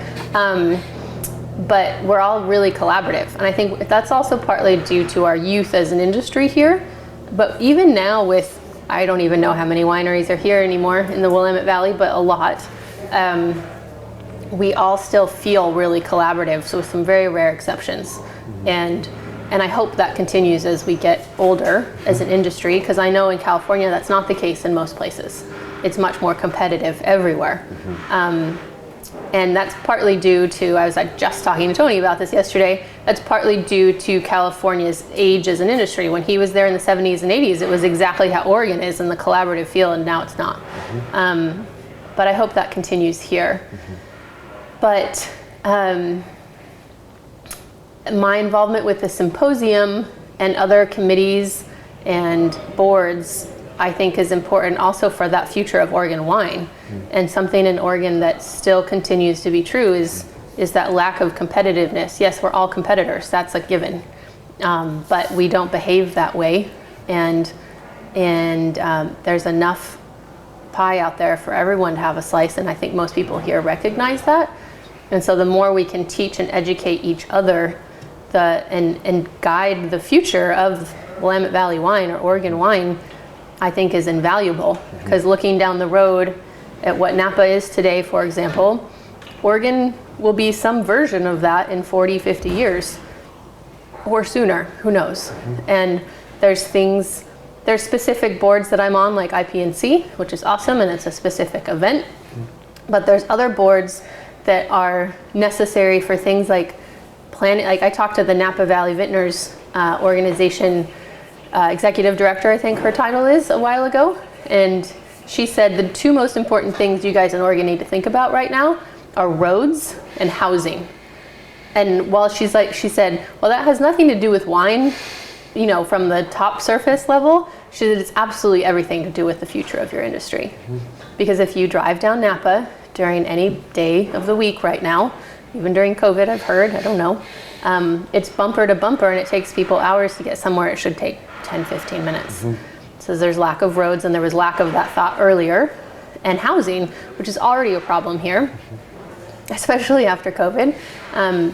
Speaker 2: But we're all really collaborative. And I think that's also partly due to our youth as an industry here. But even now with, I don't even know how many wineries are here anymore in the Willamette Valley, but a lot. We all still feel really collaborative, so with some very rare exceptions. And I hope that continues as we get older as an industry, because I know in California that's not the case in most places. It's much more competitive everywhere. And that's partly due to, I was just talking to Tony about this yesterday, that's partly due to California's age as an industry. When he was there in the 70s and 80s, it was exactly how Oregon is in the collaborative field, and now it's not. But I hope that continues here. But my involvement with the Symposium and other committees and boards, I think, is important also for that future of Oregon wine. And something in Oregon that still continues to be true is that lack of competitiveness. Yes, we're all competitors, that's a given, but we don't behave that way, and there's enough pie out there for everyone to have a slice, and I think most people here recognize that. And so the more we can teach and educate each other and guide the future of Willamette Valley wine or Oregon wine, I think is invaluable, because looking down the road at what Napa is today, for example, Oregon will be some version of that in 40, 50 years or sooner, who knows. And there's specific boards that I'm on, like IPNC, which is awesome, and it's a specific event. But there's other boards that are necessary for things like planning. Like I talked to the Napa Valley Vintners organization executive director, I think her title is, a while ago, and she said the two most important things you guys in Oregon need to think about right now are roads and housing. And while she said, well, that has nothing to do with wine, from the top surface level, she said it's absolutely everything to do with the future of your industry. Because if you drive down Napa during any day of the week right now, even during COVID, I've heard, I don't know, it's bumper to bumper, and it takes people hours to get somewhere it should take 10, 15 minutes. So there's lack of roads, and there was lack of that thought earlier, and housing, which is already a problem here, especially after COVID.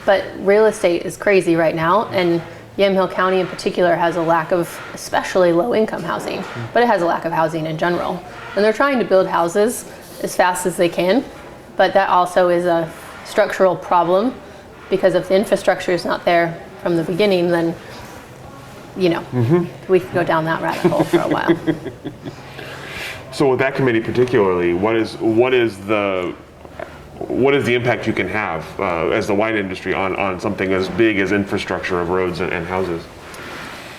Speaker 2: But real estate is crazy right now, and Yamhill County in particular has a lack of especially low-income housing, but it has a lack of housing in general. And they're trying to build houses as fast as they can, but that also is a structural problem, because if the infrastructure is not there from the beginning, then we could go down that rabbit hole for a while.
Speaker 1: So with that committee particularly, what is the impact you can have as the wine industry on something as big as infrastructure of roads and houses?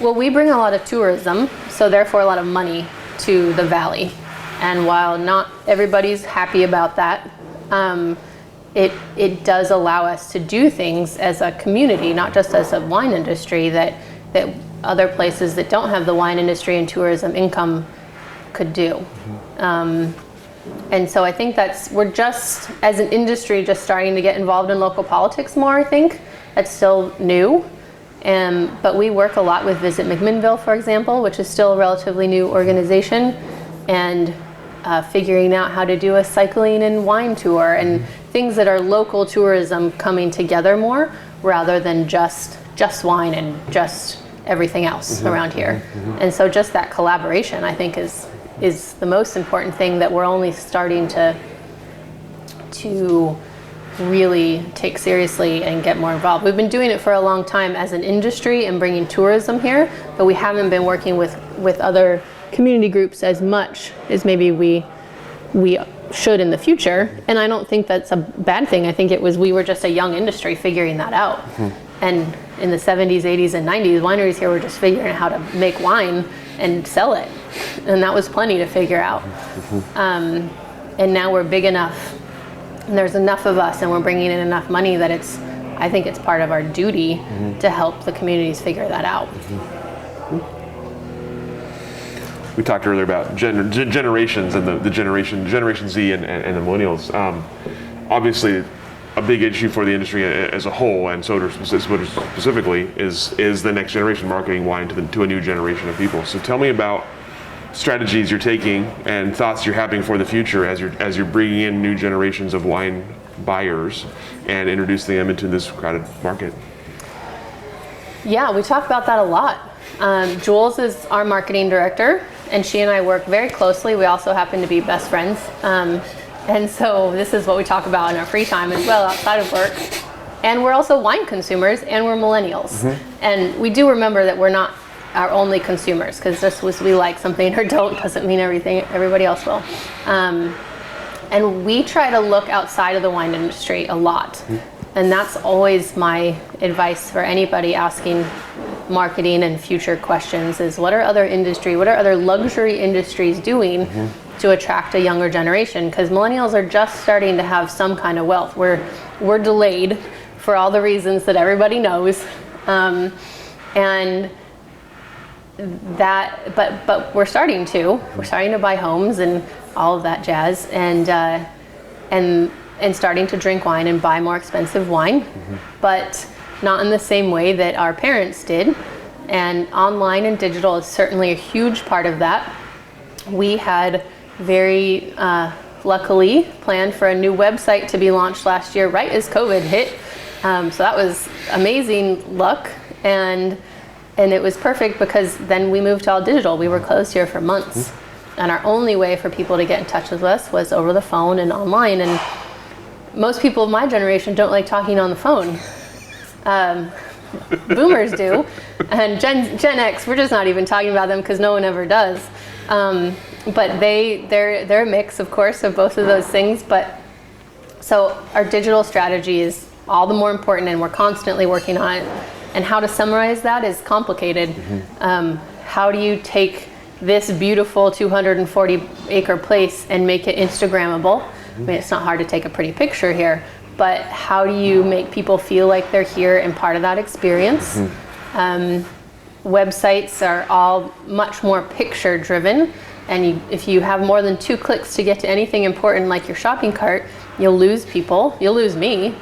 Speaker 2: Well, we bring a lot of tourism, so therefore a lot of money to the valley. And while not everybody's happy about that, it does allow us to do things as a community, not just as a wine industry, that other places that don't have the wine industry and tourism income could do. And so I think we're just, as an industry, just starting to get involved in local politics more, I think. That's still new. But we work a lot with Visit McMinnville, for example, which is still a relatively new organization, and figuring out how to do a cycling and wine tour and things that are local tourism coming together more, rather than just wine and just everything else around here. And so just that collaboration, I think, is the most important thing that we're only starting to really take seriously and get more involved. We've been doing it for a long time as an industry and bringing tourism here, but we haven't been working with other community groups as much as maybe we should in the future. And I don't think that's a bad thing. I think we were just a young industry figuring that out. And in the 70s, 80s, and 90s, wineries here were just figuring out how to make wine and sell it. And that was plenty to figure out. And now we're big enough, and there's enough of us, and we're bringing in enough money that I think it's part of our duty to help the communities figure that out.
Speaker 1: we talked earlier about generations and the Generation Z and the millennials. Obviously, a big issue for the industry as a whole, and Soter specifically, is the next generation marketing wine to a new generation of people. So tell me about strategies you're taking and thoughts you're having for the future as you're bringing in new generations of wine buyers and introducing them into this crowded market.
Speaker 2: Yeah, we talk about that a lot. Jules is our marketing director, and she and I work very closely. We also happen to be best friends. And so this is what we talk about in our free time as well, outside of work. And we're also wine consumers, and we're millennials. And we do remember that we're not our only consumers, because just because we like something or don't doesn't mean everybody else will. And we try to look outside of the wine industry a lot. And that's always my advice for anybody asking marketing and future questions is, what are other luxury industries doing to attract a younger generation? Because millennials are just starting to have some kind of wealth. We're delayed for all the reasons that everybody knows. And that, but we're starting to buy homes and all of that jazz, and starting to drink wine and buy more expensive wine, but not in the same way that our parents did. And online and digital is certainly a huge part of that. We had very luckily planned for a new website to be launched last year, right as COVID hit. So that was amazing luck, and it was perfect because then we moved to all digital. We were closed here for months, and our only way for people to get in touch with us was over the phone and online. And most people of my generation don't like talking on the phone. Boomers do, and Gen X, we're just not even talking about them because no one ever does. But they're a mix, of course, of both of those things. But so our digital strategy is all the more important, and we're constantly working on it. And how to summarize that is complicated. How do you take this beautiful 240-acre place and make it Instagrammable? I mean, it's not hard to take a pretty picture here, but how do you make people feel like they're here and part of that experience? Websites are all much more picture driven, and if you have more than 2 clicks to get to anything important like your shopping cart, you'll lose people, you'll lose me.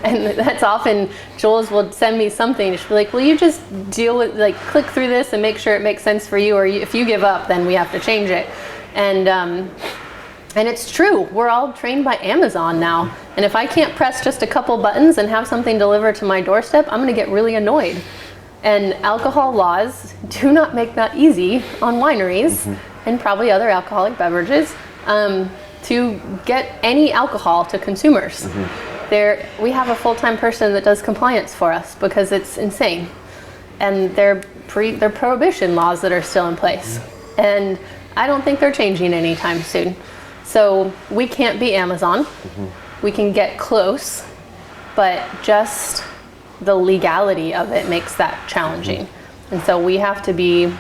Speaker 2: And that's often, Jules will send me something, she'll be like, will you just deal with, like, click through this and make sure it makes sense for you, or if you give up, then we have to change it. And it's true, we're all trained by Amazon now. And if I can't press just a couple buttons and have something delivered to my doorstep, I'm gonna get really annoyed. And alcohol laws do not make that easy on wineries and probably other alcoholic beverages to get any alcohol to consumers. We have a full-time person that does compliance for us because it's insane. And they're prohibition laws that are still in place. And I don't think they're changing anytime soon. So we can't be Amazon. We can get close, but just the legality of it makes that challenging. And so we have to be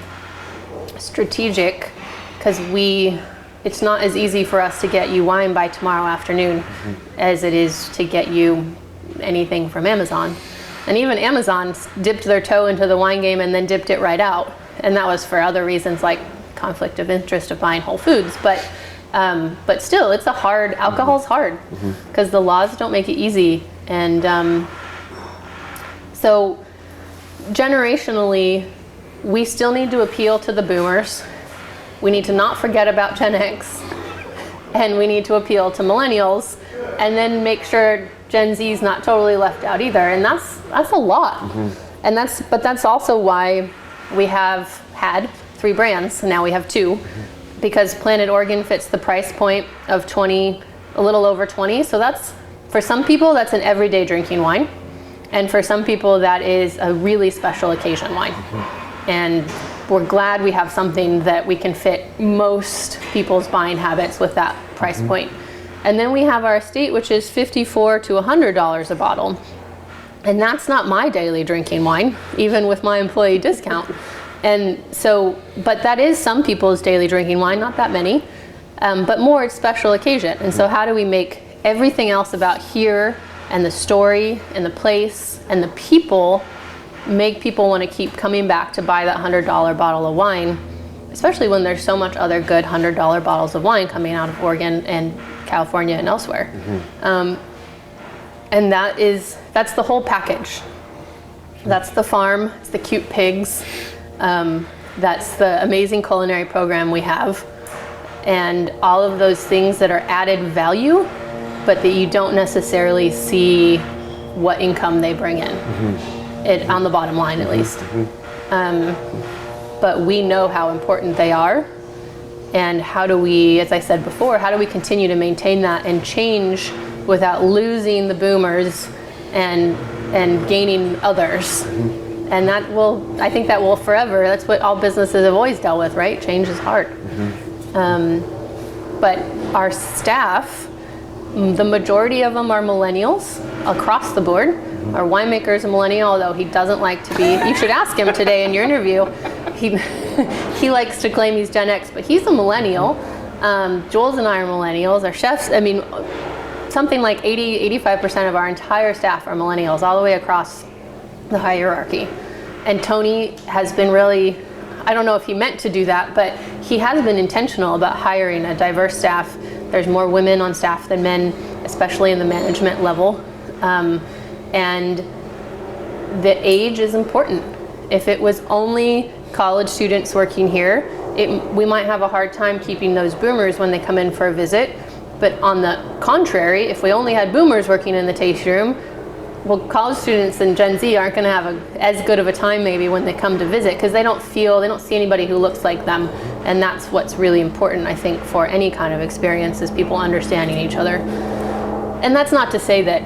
Speaker 2: strategic, because it's not as easy for us to get you wine by tomorrow afternoon as it is to get you anything from Amazon. And even Amazon dipped their toe into the wine game and then dipped it right out. And that was for other reasons like conflict of interest of buying Whole Foods. But still, it's alcohol's hard because the laws don't make it easy. And so generationally, we still need to appeal to the boomers. We need to not forget about Gen X, and we need to appeal to millennials, and then make sure Gen Z is not totally left out either. And that's a lot. And that's also why we have had 3 brands, and now we have 2, because Planet Oregon fits the price point of 20, a little over 20. So that's, for some people, that's an everyday drinking wine, and for some people that is a really special occasion wine. And we're glad we have something that we can fit most people's buying habits with that price point. And then we have our estate, which is $54 to $100 a bottle. And that's not my daily drinking wine, even with my employee discount. And so, but that is some people's daily drinking wine, not that many, but more it's special occasion. And so how do we make everything else about here and the story and the place and the people make people want to keep coming back to buy that $100 bottle of wine, especially when there's so much other good $100 bottles of wine coming out of Oregon and California and elsewhere. And that's the whole package. That's the farm, it's the cute pigs, that's the amazing culinary program we have, and all of those things that are added value, but that you don't necessarily see what income they bring in, it on the bottom line at least. But we know how important they are, and how do we, as I said before, how do we continue to maintain that and change without losing the boomers and gaining others? And I think that will forever, that's what all businesses have always dealt with, right? Change is hard. But our staff, the majority of them are millennials across the board. Our winemaker is a millennial, although he doesn't like to be. You should ask him today in your interview. He likes to claim he's Gen X, but he's a millennial. Jules and I are millennials. Our chefs, I mean, something like 85% of our entire staff are millennials, all the way across the hierarchy. And Tony has been really, I don't know if he meant to do that, but he has been intentional about hiring a diverse staff. There's more women on staff than men, especially in the management level. And the age is important. If it was only college students working here, we might have a hard time keeping those boomers when they come in for a visit. But on the contrary, if we only had boomers working in the tasting room, well, college students and Gen Z aren't going to have as good of a time maybe when they come to visit, because they don't see anybody who looks like them. And that's what's really important, I think, for any kind of experience, is people understanding each other. And that's not to say that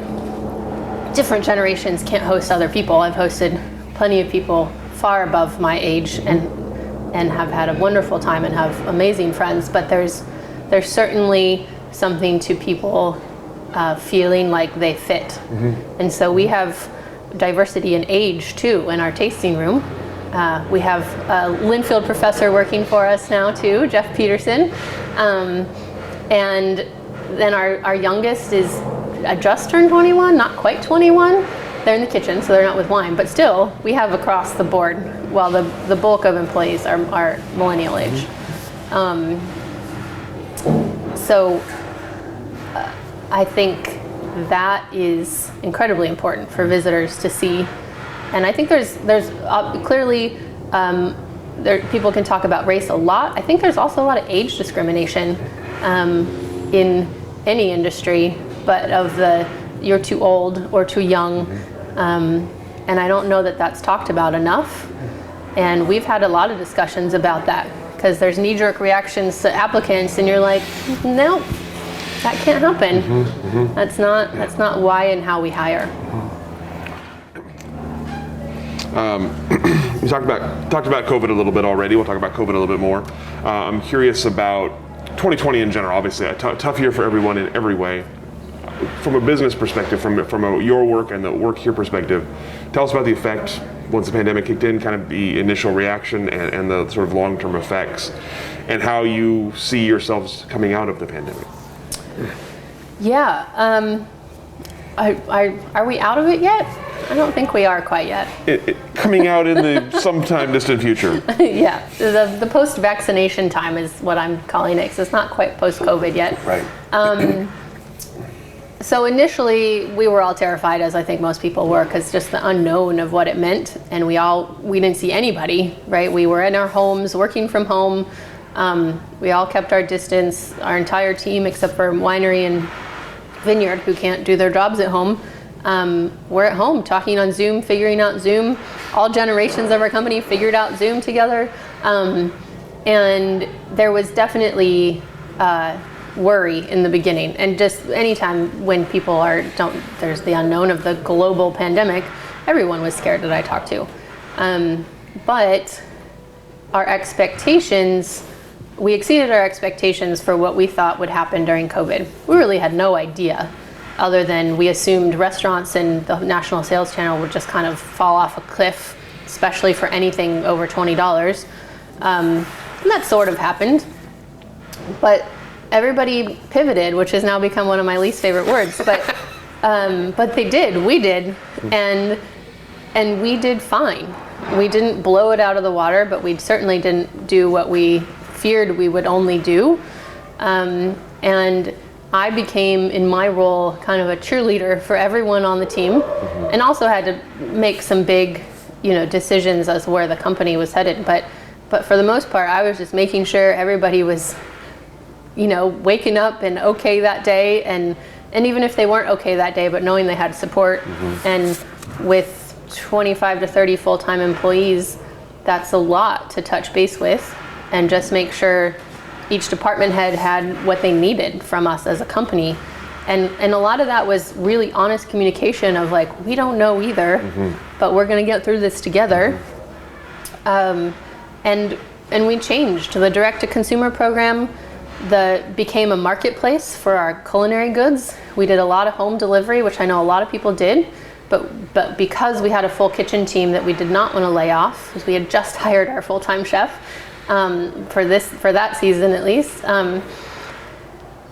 Speaker 2: different generations can't host other people. I've hosted plenty of people far above my age and have had a wonderful time and have amazing friends, but there's certainly something to people feeling like they fit. And so we have diversity in age too in our tasting room. We have a Linfield professor working for us now too, Jeff Peterson. And then our youngest is just turned 21, not quite 21. They're in the kitchen, so they're not with wine, but still we have across the board, while the bulk of employees are millennial age. So I think that is incredibly important for visitors to see. And I think there's clearly, people can talk about race a lot. I think there's also a lot of age discrimination in any industry, but of you're too old or too young. And I don't know that that's talked about enough. And we've had a lot of discussions about that, because there's knee-jerk reactions to applicants, and you're like, nope, that can't happen. That's not why and how we hire.
Speaker 1: You talked about COVID a little bit already. We'll talk about COVID a little bit more. I'm curious about 2020 in general. Obviously, a tough year for everyone in every way. From a business perspective, from your work and the work here perspective, tell us about the effect once the pandemic kicked in, kind of the initial reaction and the sort of long-term effects, and how you see yourselves coming out of the pandemic.
Speaker 2: Yeah. Are we out of it yet? I don't think we are quite yet.
Speaker 1: Coming out in the sometime distant future.
Speaker 2: Yeah. The post-vaccination time is what I'm calling it, because it's not quite post-COVID yet.
Speaker 1: Right.
Speaker 2: So initially, we were all terrified, as I think most people were, because just the unknown of what it meant, and we didn't see anybody, right? We were in our homes, working from home. We all kept our distance. Our entire team, except for winery and vineyard, who can't do their jobs at home, we're at home talking on Zoom, figuring out Zoom. All generations of our company figured out Zoom together, and there was definitely worry in the beginning, and just anytime when people there's the unknown of the global pandemic, everyone was scared that I talked to. But our expectations, we exceeded our expectations for what we thought would happen during COVID. We really had no idea, other than we assumed restaurants and the national sales channel would just kind of fall off a cliff, especially for anything over $20. And that sort of happened. But everybody pivoted, which has now become one of my least favorite words, but we did, and we did fine. We didn't blow it out of the water, but we certainly didn't do what we feared we would only do. And I became, in my role, kind of a cheerleader for everyone on the team, and also had to make some big, decisions as where the company was headed. But for the most part, I was just making sure everybody was, waking up and okay that day, and even if they weren't okay that day, but knowing they had support. And with 25 to 30 full-time employees, that's a lot to touch base with, and just make sure each department head had what they needed from us as a company. And a lot of that was really honest communication of like, we don't know either, but we're gonna get through this together. And we changed the direct-to-consumer program. Became a marketplace for our culinary goods. We did a lot of home delivery, which I know a lot of people did, but because we had a full kitchen team that we did not want to lay off, because we had just hired our full-time chef for that season at least.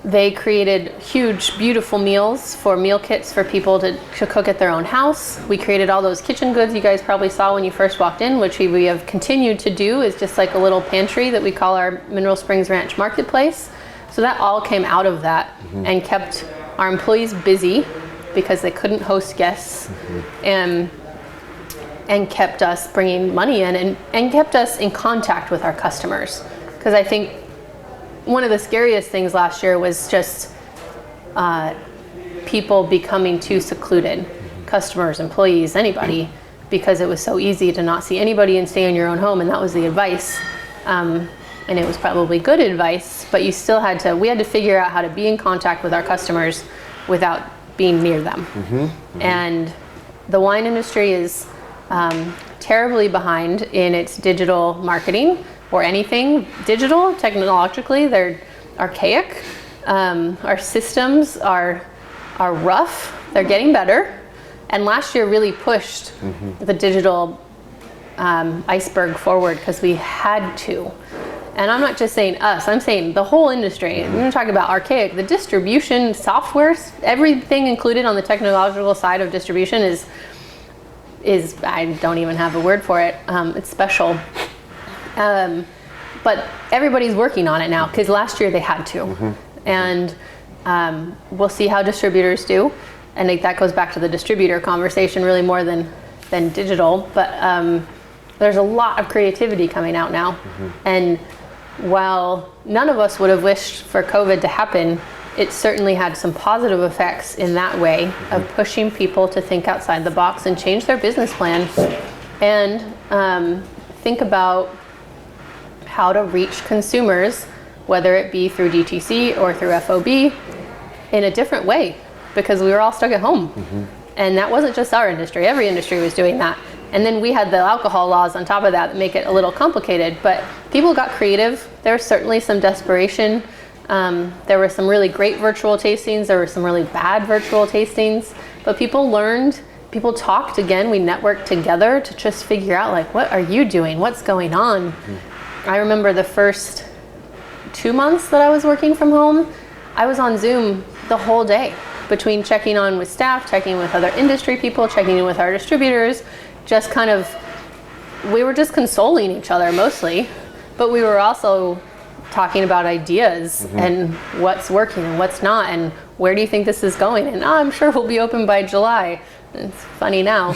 Speaker 2: They created huge, beautiful meals for meal kits for people to cook at their own house. We created all those kitchen goods you guys probably saw when you first walked in, which we have continued to do, is just like a little pantry that we call our Mineral Springs Ranch Marketplace. So that all came out of that and kept our employees busy because they couldn't host guests, and kept us bringing money in, and kept us in contact with our customers. Because I think one of the scariest things last year was just people becoming too secluded, customers, employees, anybody, because it was so easy to not see anybody and stay in your own home, and that was the advice. And it was probably good advice, but we had to figure out how to be in contact with our customers without being near them. And the wine industry is terribly behind in its digital marketing, or anything digital. Technologically, they're archaic. Our systems are rough. They're getting better. And last year really pushed the digital iceberg forward because we had to. And I'm not just saying us, I'm saying the whole industry. I'm going to talk about archaic. The distribution software, everything included on the technological side of distribution is I don't even have a word for it. It's special. But everybody's working on it now because last year they had to. And we'll see how distributors do. And that goes back to the distributor conversation really more than digital. But there's a lot of creativity coming out now. And while none of us would have wished for COVID to happen, it certainly had some positive effects in that way of pushing people to think outside the box and change their business plan, and think about how to reach consumers, whether it be through DTC or through FOB, in a different way, because we were all stuck at home. And that wasn't just our industry, every industry was doing that. And then we had the alcohol laws on top of that make it a little complicated, but people got creative. There was certainly some desperation. There were some really great virtual tastings, there were some really bad virtual tastings, but people learned, people talked again, we networked together to just figure out like, what are you doing? What's going on? I remember the first 2 months that I was working from home, I was on Zoom the whole day, between checking on with staff, checking with other industry people, checking in with our distributors, just kind of, we were just consoling each other mostly, but we were also talking about ideas and what's working and what's not, and where do you think this is going? And I'm sure we'll be open by July. It's funny now.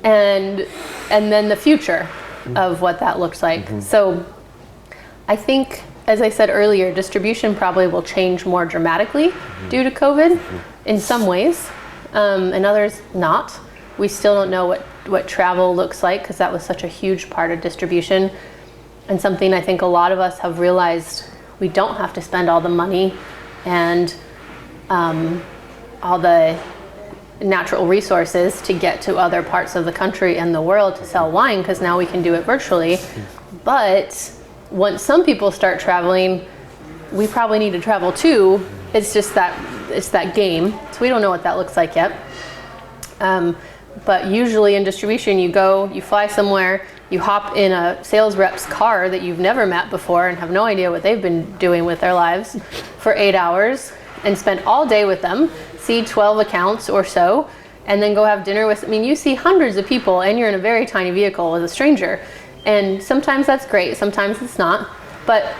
Speaker 2: And then the future of what that looks like. So I think, as I said earlier, distribution probably will change more dramatically due to COVID in some ways, and others not. We still don't know what travel looks like, because that was such a huge part of distribution, and something I think a lot of us have realized we don't have to spend all the money and all the natural resources to get to other parts of the country and the world to sell wine, because now we can do it virtually. But once some people start traveling, we probably need to travel too. It's just that game. So we don't know what that looks like yet. But usually in distribution, you fly somewhere, you hop in a sales rep's car that you've never met before and have no idea what they've been doing with their lives for 8 hours, and spend all day with them, see 12 accounts or so, and then go have dinner with, I mean, you see hundreds of people and you're in a very tiny vehicle with a stranger. And sometimes that's great, sometimes it's not. But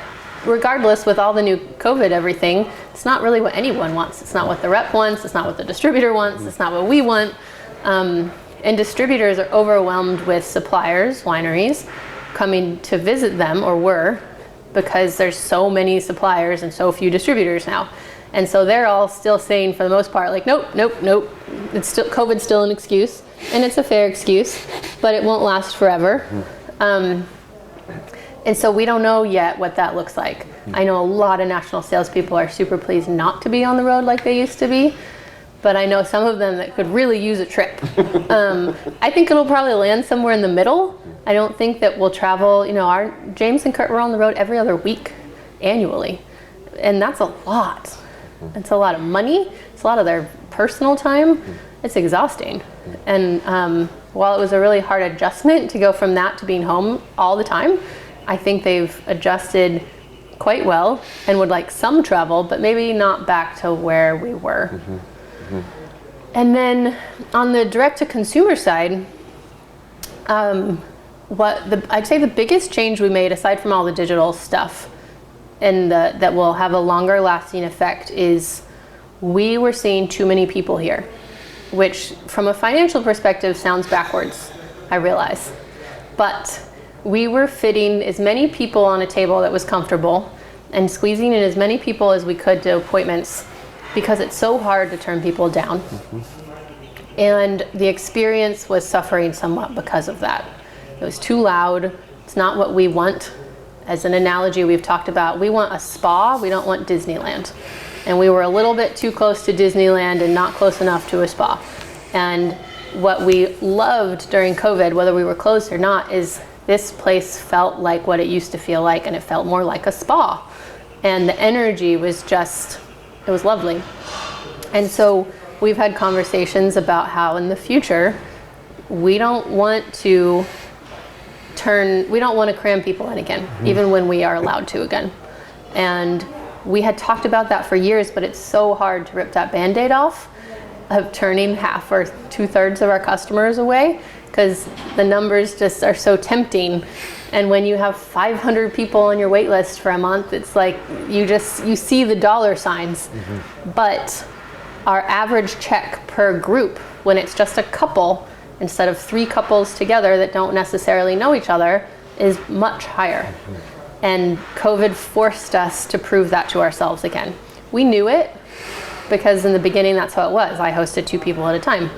Speaker 2: regardless, with all the new COVID everything, it's not really what anyone wants. It's not what the rep wants, it's not what the distributor wants, it's not what we want. And distributors are overwhelmed with suppliers, wineries, coming to visit them, or were, because there's so many suppliers and so few distributors now. And so they're all still saying, for the most part, like, nope, nope, nope. It's still, COVID's still an excuse, and it's a fair excuse, but it won't last forever. And so we don't know yet what that looks like. I know a lot of national salespeople are super pleased not to be on the road like they used to be, but I know some of them that could really use a trip. I think it'll probably land somewhere in the middle. I don't think that we'll travel, you know, our James and Kurt were on the road every other week annually, and that's a lot. It's a lot of money, it's a lot of their personal time, it's exhausting. And while it was a really hard adjustment to go from that to being home all the time, I think they've adjusted quite well and would like some travel, but maybe not back to where we were. And then on the direct-to-consumer side, I'd say the biggest change we made, aside from all the digital stuff, and that will have a longer lasting effect, is we were seeing too many people here, which from a financial perspective sounds backwards, I realize. But we were fitting as many people on a table that was comfortable and squeezing in as many people as we could to appointments, because it's so hard to turn people down. And the experience was suffering somewhat because of that. It was too loud. It's not what we want. As an analogy we've talked about, we want a spa, we don't want Disneyland. And we were a little bit too close to Disneyland and not close enough to a spa. And what we loved during COVID, whether we were closed or not, is this place felt like what it used to feel like, and it felt more like a spa. And the energy was just, it was lovely. And so we've had conversations about how in the future, we don't want to cram people in again, even when we are allowed to again. And we had talked about that for years, but it's so hard to rip that Band-Aid off of turning half or 2/3 of our customers away, because the numbers just are so tempting. And when you have 500 people on your wait list for a month, it's like you see the dollar signs. But our average check per group, when it's just a couple instead of 3 couples together that don't necessarily know each other, is much higher. And COVID forced us to prove that to ourselves again. We knew it, because in the beginning that's how it was. I hosted 2 people at a time.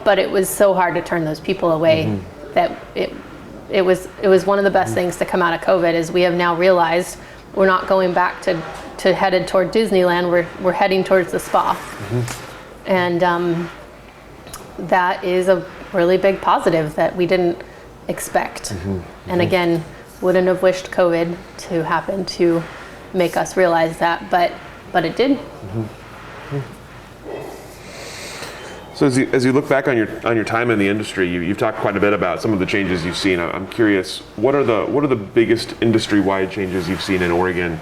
Speaker 2: But it was so hard to turn those people away that it was one of the best things to come out of COVID, is we have now realized we're not going back to headed toward Disneyland, we're heading towards the spa. And that is a really big positive that we didn't expect. And again, wouldn't have wished COVID to happen to make us realize that, but it did.
Speaker 1: So as you look back on your time in the industry, you've talked quite a bit about some of the changes you've seen. I'm curious, what are the biggest industry-wide changes you've seen in Oregon,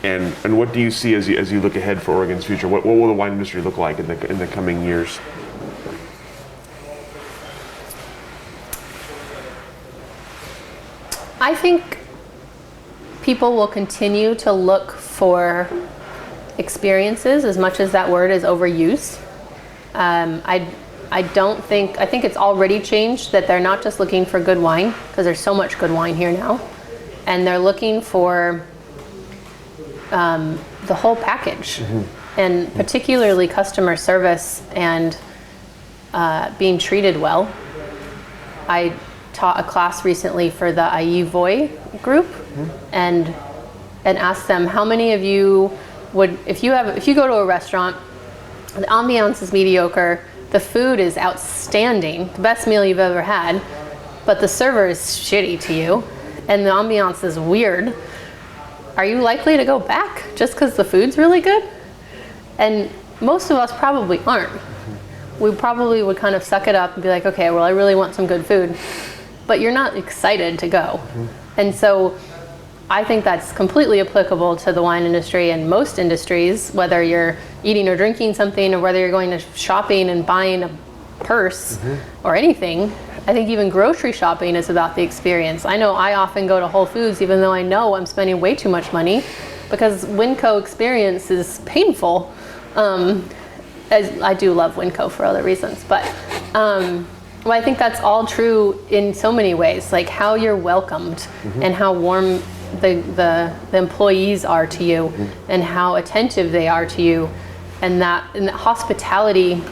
Speaker 1: and what do you see as you look ahead for Oregon's future? What will the wine industry look like in the coming years?
Speaker 2: I think people will continue to look for experiences, as much as that word is overused. I think it's already changed, that they're not just looking for good wine, because there's so much good wine here now, and they're looking for the whole package, and particularly customer service and being treated well. I taught a class recently for the Hallie Whyte group, and asked them, how many of you would, if you go to a restaurant, the ambiance is mediocre, the food is outstanding, the best meal you've ever had, but the server is shitty to you, and the ambiance is weird, are you likely to go back just because the food's really good? And most of us probably aren't. We probably would kind of suck it up and be like, okay, well, I really want some good food, but you're not excited to go. And so I think that's completely applicable to the wine industry and most industries, whether you're eating or drinking something or whether you're going to shopping and buying a purse or anything. I think even grocery shopping is about the experience. I know I often go to Whole Foods even though I know I'm spending way too much money because Winco experience is painful. As I do love Winco for other reasons, but well, I think that's all true in so many ways, like how you're welcomed and how warm the employees are to you and how attentive they are to you, and that hospitality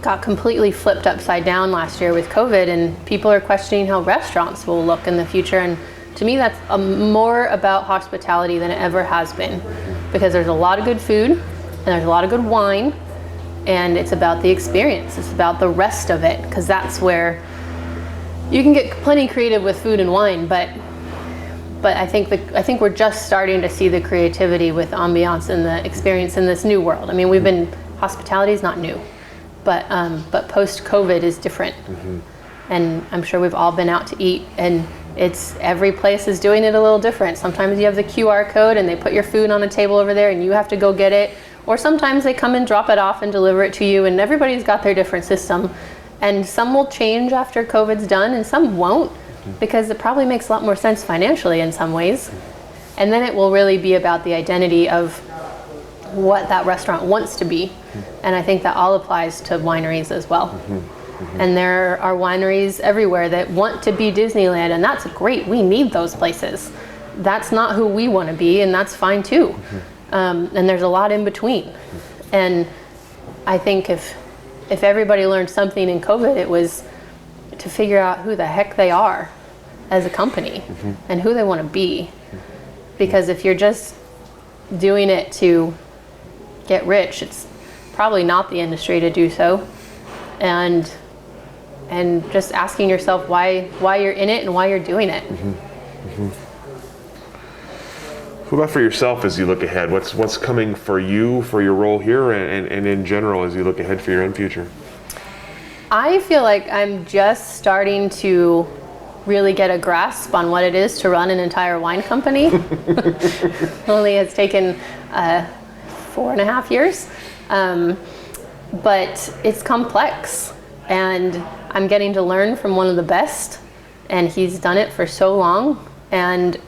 Speaker 2: got completely flipped upside down last year with COVID, and people are questioning how restaurants will look in the future. And to me, that's more about hospitality than it ever has been, because there's a lot of good food and there's a lot of good wine, and it's about the experience. It's about the rest of it, because that's where you can get plenty creative with food and wine, but I think we're just starting to see the creativity with ambiance and the experience in this new world. I mean, hospitality is not new, but post-COVID is different. And I'm sure we've all been out to eat, and every place is doing it a little different. Sometimes you have the QR code and they put your food on a table over there and you have to go get it. Or sometimes they come and drop it off and deliver it to you, and everybody's got their different system. And some will change after COVID's done and some won't, because it probably makes a lot more sense financially in some ways. And then it will really be about the identity of what that restaurant wants to be. And I think that all applies to wineries as well. And there are wineries everywhere that want to be Disneyland, and that's great. We need those places. That's not who we want to be, and that's fine too. And there's a lot in between. And I think if everybody learned something in COVID, it was to figure out who the heck they are as a company and who they want to be. Because if you're just doing it to get rich, it's probably not the industry to do so. And just asking yourself why you're in it and why you're doing it.
Speaker 1: What about for yourself as you look ahead? What's coming for you, for your role here, and in general as you look ahead for your own future?
Speaker 2: I feel like I'm just starting to really get a grasp on what it is to run an entire wine company. Only has taken 4.5 years. But it's complex, and I'm getting to learn from one of the best, and he's done it for so long. And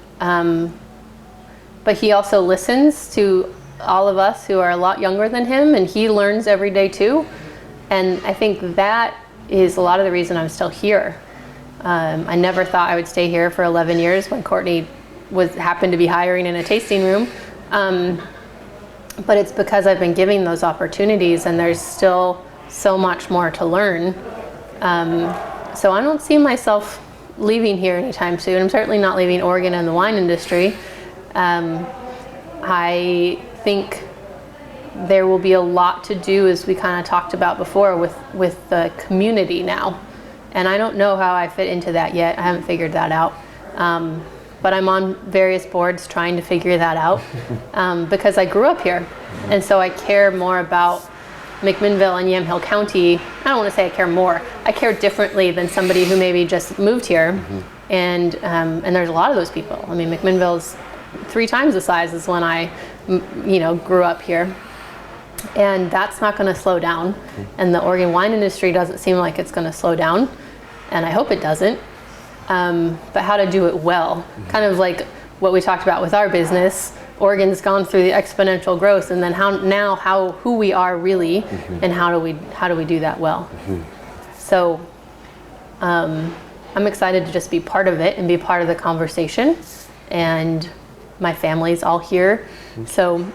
Speaker 2: but he also listens to all of us who are a lot younger than him, and he learns every day too. And I think that is a lot of the reason I'm still here. I never thought I would stay here for 11 years when Courtney happened to be hiring in a tasting room. But it's because I've been giving those opportunities, and there's still so much more to learn. So I don't see myself leaving here anytime soon. I'm certainly not leaving Oregon and the wine industry. I think there will be a lot to do, as we kind of talked about before, with the community now. And I don't know how I fit into that yet. I haven't figured that out. But I'm on various boards trying to figure that out because I grew up here. And so I care more about McMinnville and Yamhill County. I don't want to say I care more. I care differently than somebody who maybe just moved here. And there's a lot of those people. I mean, McMinnville's 3 times the size as when I, grew up here. And that's not going to slow down. And the Oregon wine industry doesn't seem like it's going to slow down. And I hope it doesn't. But how to do it well. Kind of like what we talked about with our business. Oregon's gone through the exponential growth, and then who we are really, and how do we do that well. So I'm excited to just be part of it and be part of the conversation. And my family's all here. So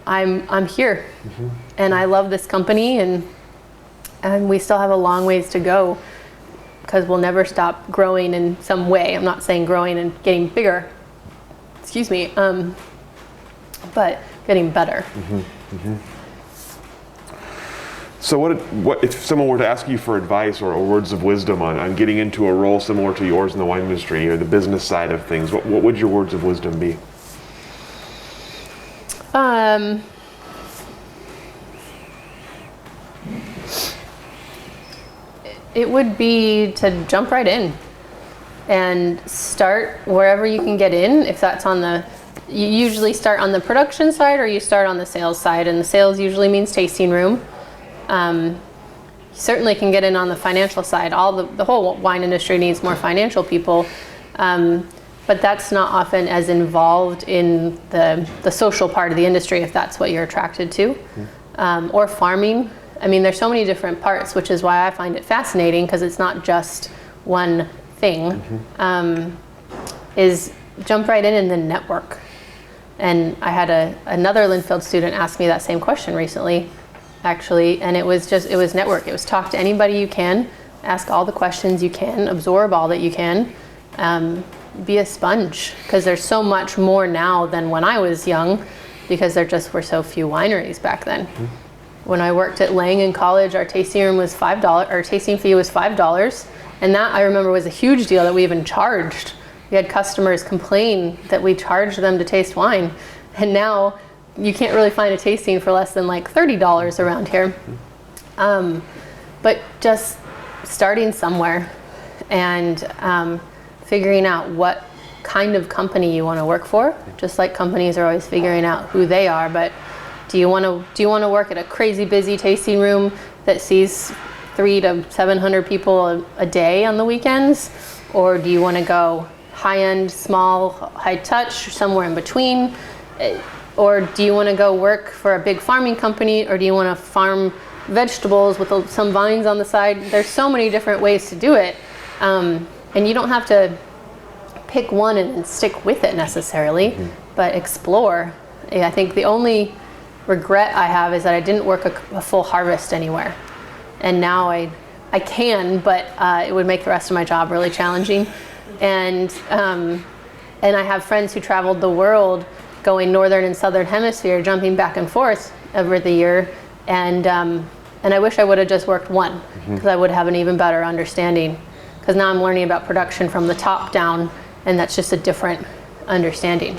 Speaker 2: I'm here, and I love this company, and we still have a long ways to go, because we'll never stop growing in some way. I'm not saying growing and getting bigger, but getting better.
Speaker 1: So what if someone were to ask you for advice or words of wisdom on getting into a role similar to yours in the wine industry or the business side of things, what would your words of wisdom be?
Speaker 2: It would be to jump right in. and start wherever you can get in. If that's you usually start on the production side or you start on the sales side, and the sales usually means tasting room. You certainly can get in on the financial side. The whole wine industry needs more financial people, but that's not often as involved in the social part of the industry, if that's what you're attracted to. Or farming. I mean, there's so many different parts, which is why I find it fascinating, because it's not just one thing. Is jump right in and then network. And I had another Linfield student ask me that same question recently, actually, and it was network. It was talk to anybody you can, ask all the questions you can, absorb all that you can, be a sponge, because there's so much more now than when I was young, because there just were so few wineries back then. When I worked at Lang in college, our tasting room was $5, our tasting fee was $5, and that I remember was a huge deal that we even charged. We had customers complain that we charged them to taste wine, and now you can't really find a tasting for less than like $30 around here. But just starting somewhere and figuring out what kind of company you want to work for, just like companies are always figuring out who they are. But do you want to work at a crazy busy tasting room that sees 300 to 700 people a day on the weekends, or do you want to go high-end, small, high-touch, somewhere in between? Or do you want to go work for a big farming company, or do you want to farm vegetables with some vines on the side? There's so many different ways to do it, and you don't have to pick one and stick with it necessarily, but explore. I think the only regret I have is that I didn't work a full harvest anywhere, and now I can, but it would make the rest of my job really challenging. And I have friends who traveled the world, going northern and southern hemisphere, jumping back and forth over the year, and I wish I would have just worked one, because I would have an even better understanding. Because now I'm learning about production from the top down, and that's just a different understanding.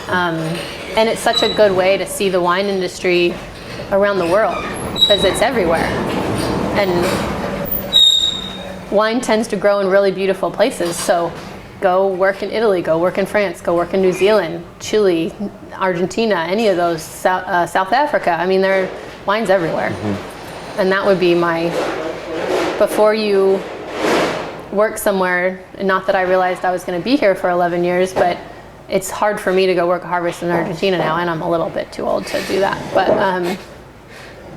Speaker 2: And it's such a good way to see the wine industry around the world, because it's everywhere. And wine tends to grow in really beautiful places, so go work in Italy, go work in France, go work in New Zealand, Chile, Argentina, any of those, South Africa. I mean, there are wines everywhere. And that would be before you work somewhere, and not that I realized I was going to be here for 11 years, but it's hard for me to go work a harvest in Argentina now, and I'm a little bit too old to do that.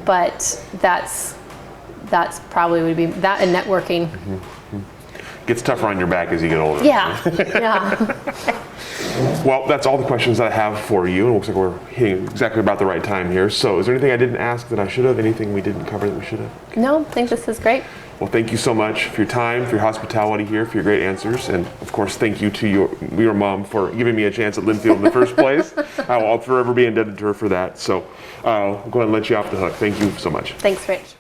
Speaker 2: But that's probably would be that, and networking.
Speaker 1: Gets tougher on your back as you get older.
Speaker 2: Yeah.
Speaker 1: Well, that's all the questions that I have for you. It looks like we're hitting exactly about the right time here. So is there anything I didn't ask that I should have? Anything we didn't cover that we should have?
Speaker 2: No, I think this is great.
Speaker 1: Well, thank you so much for your time, for your hospitality here, for your great answers. And of course, thank you to your mom for giving me a chance at Linfield in the first place. I'll forever be indebted to her for that. So I'll go ahead and let you off the hook. Thank you so much.
Speaker 2: Thanks, Rich.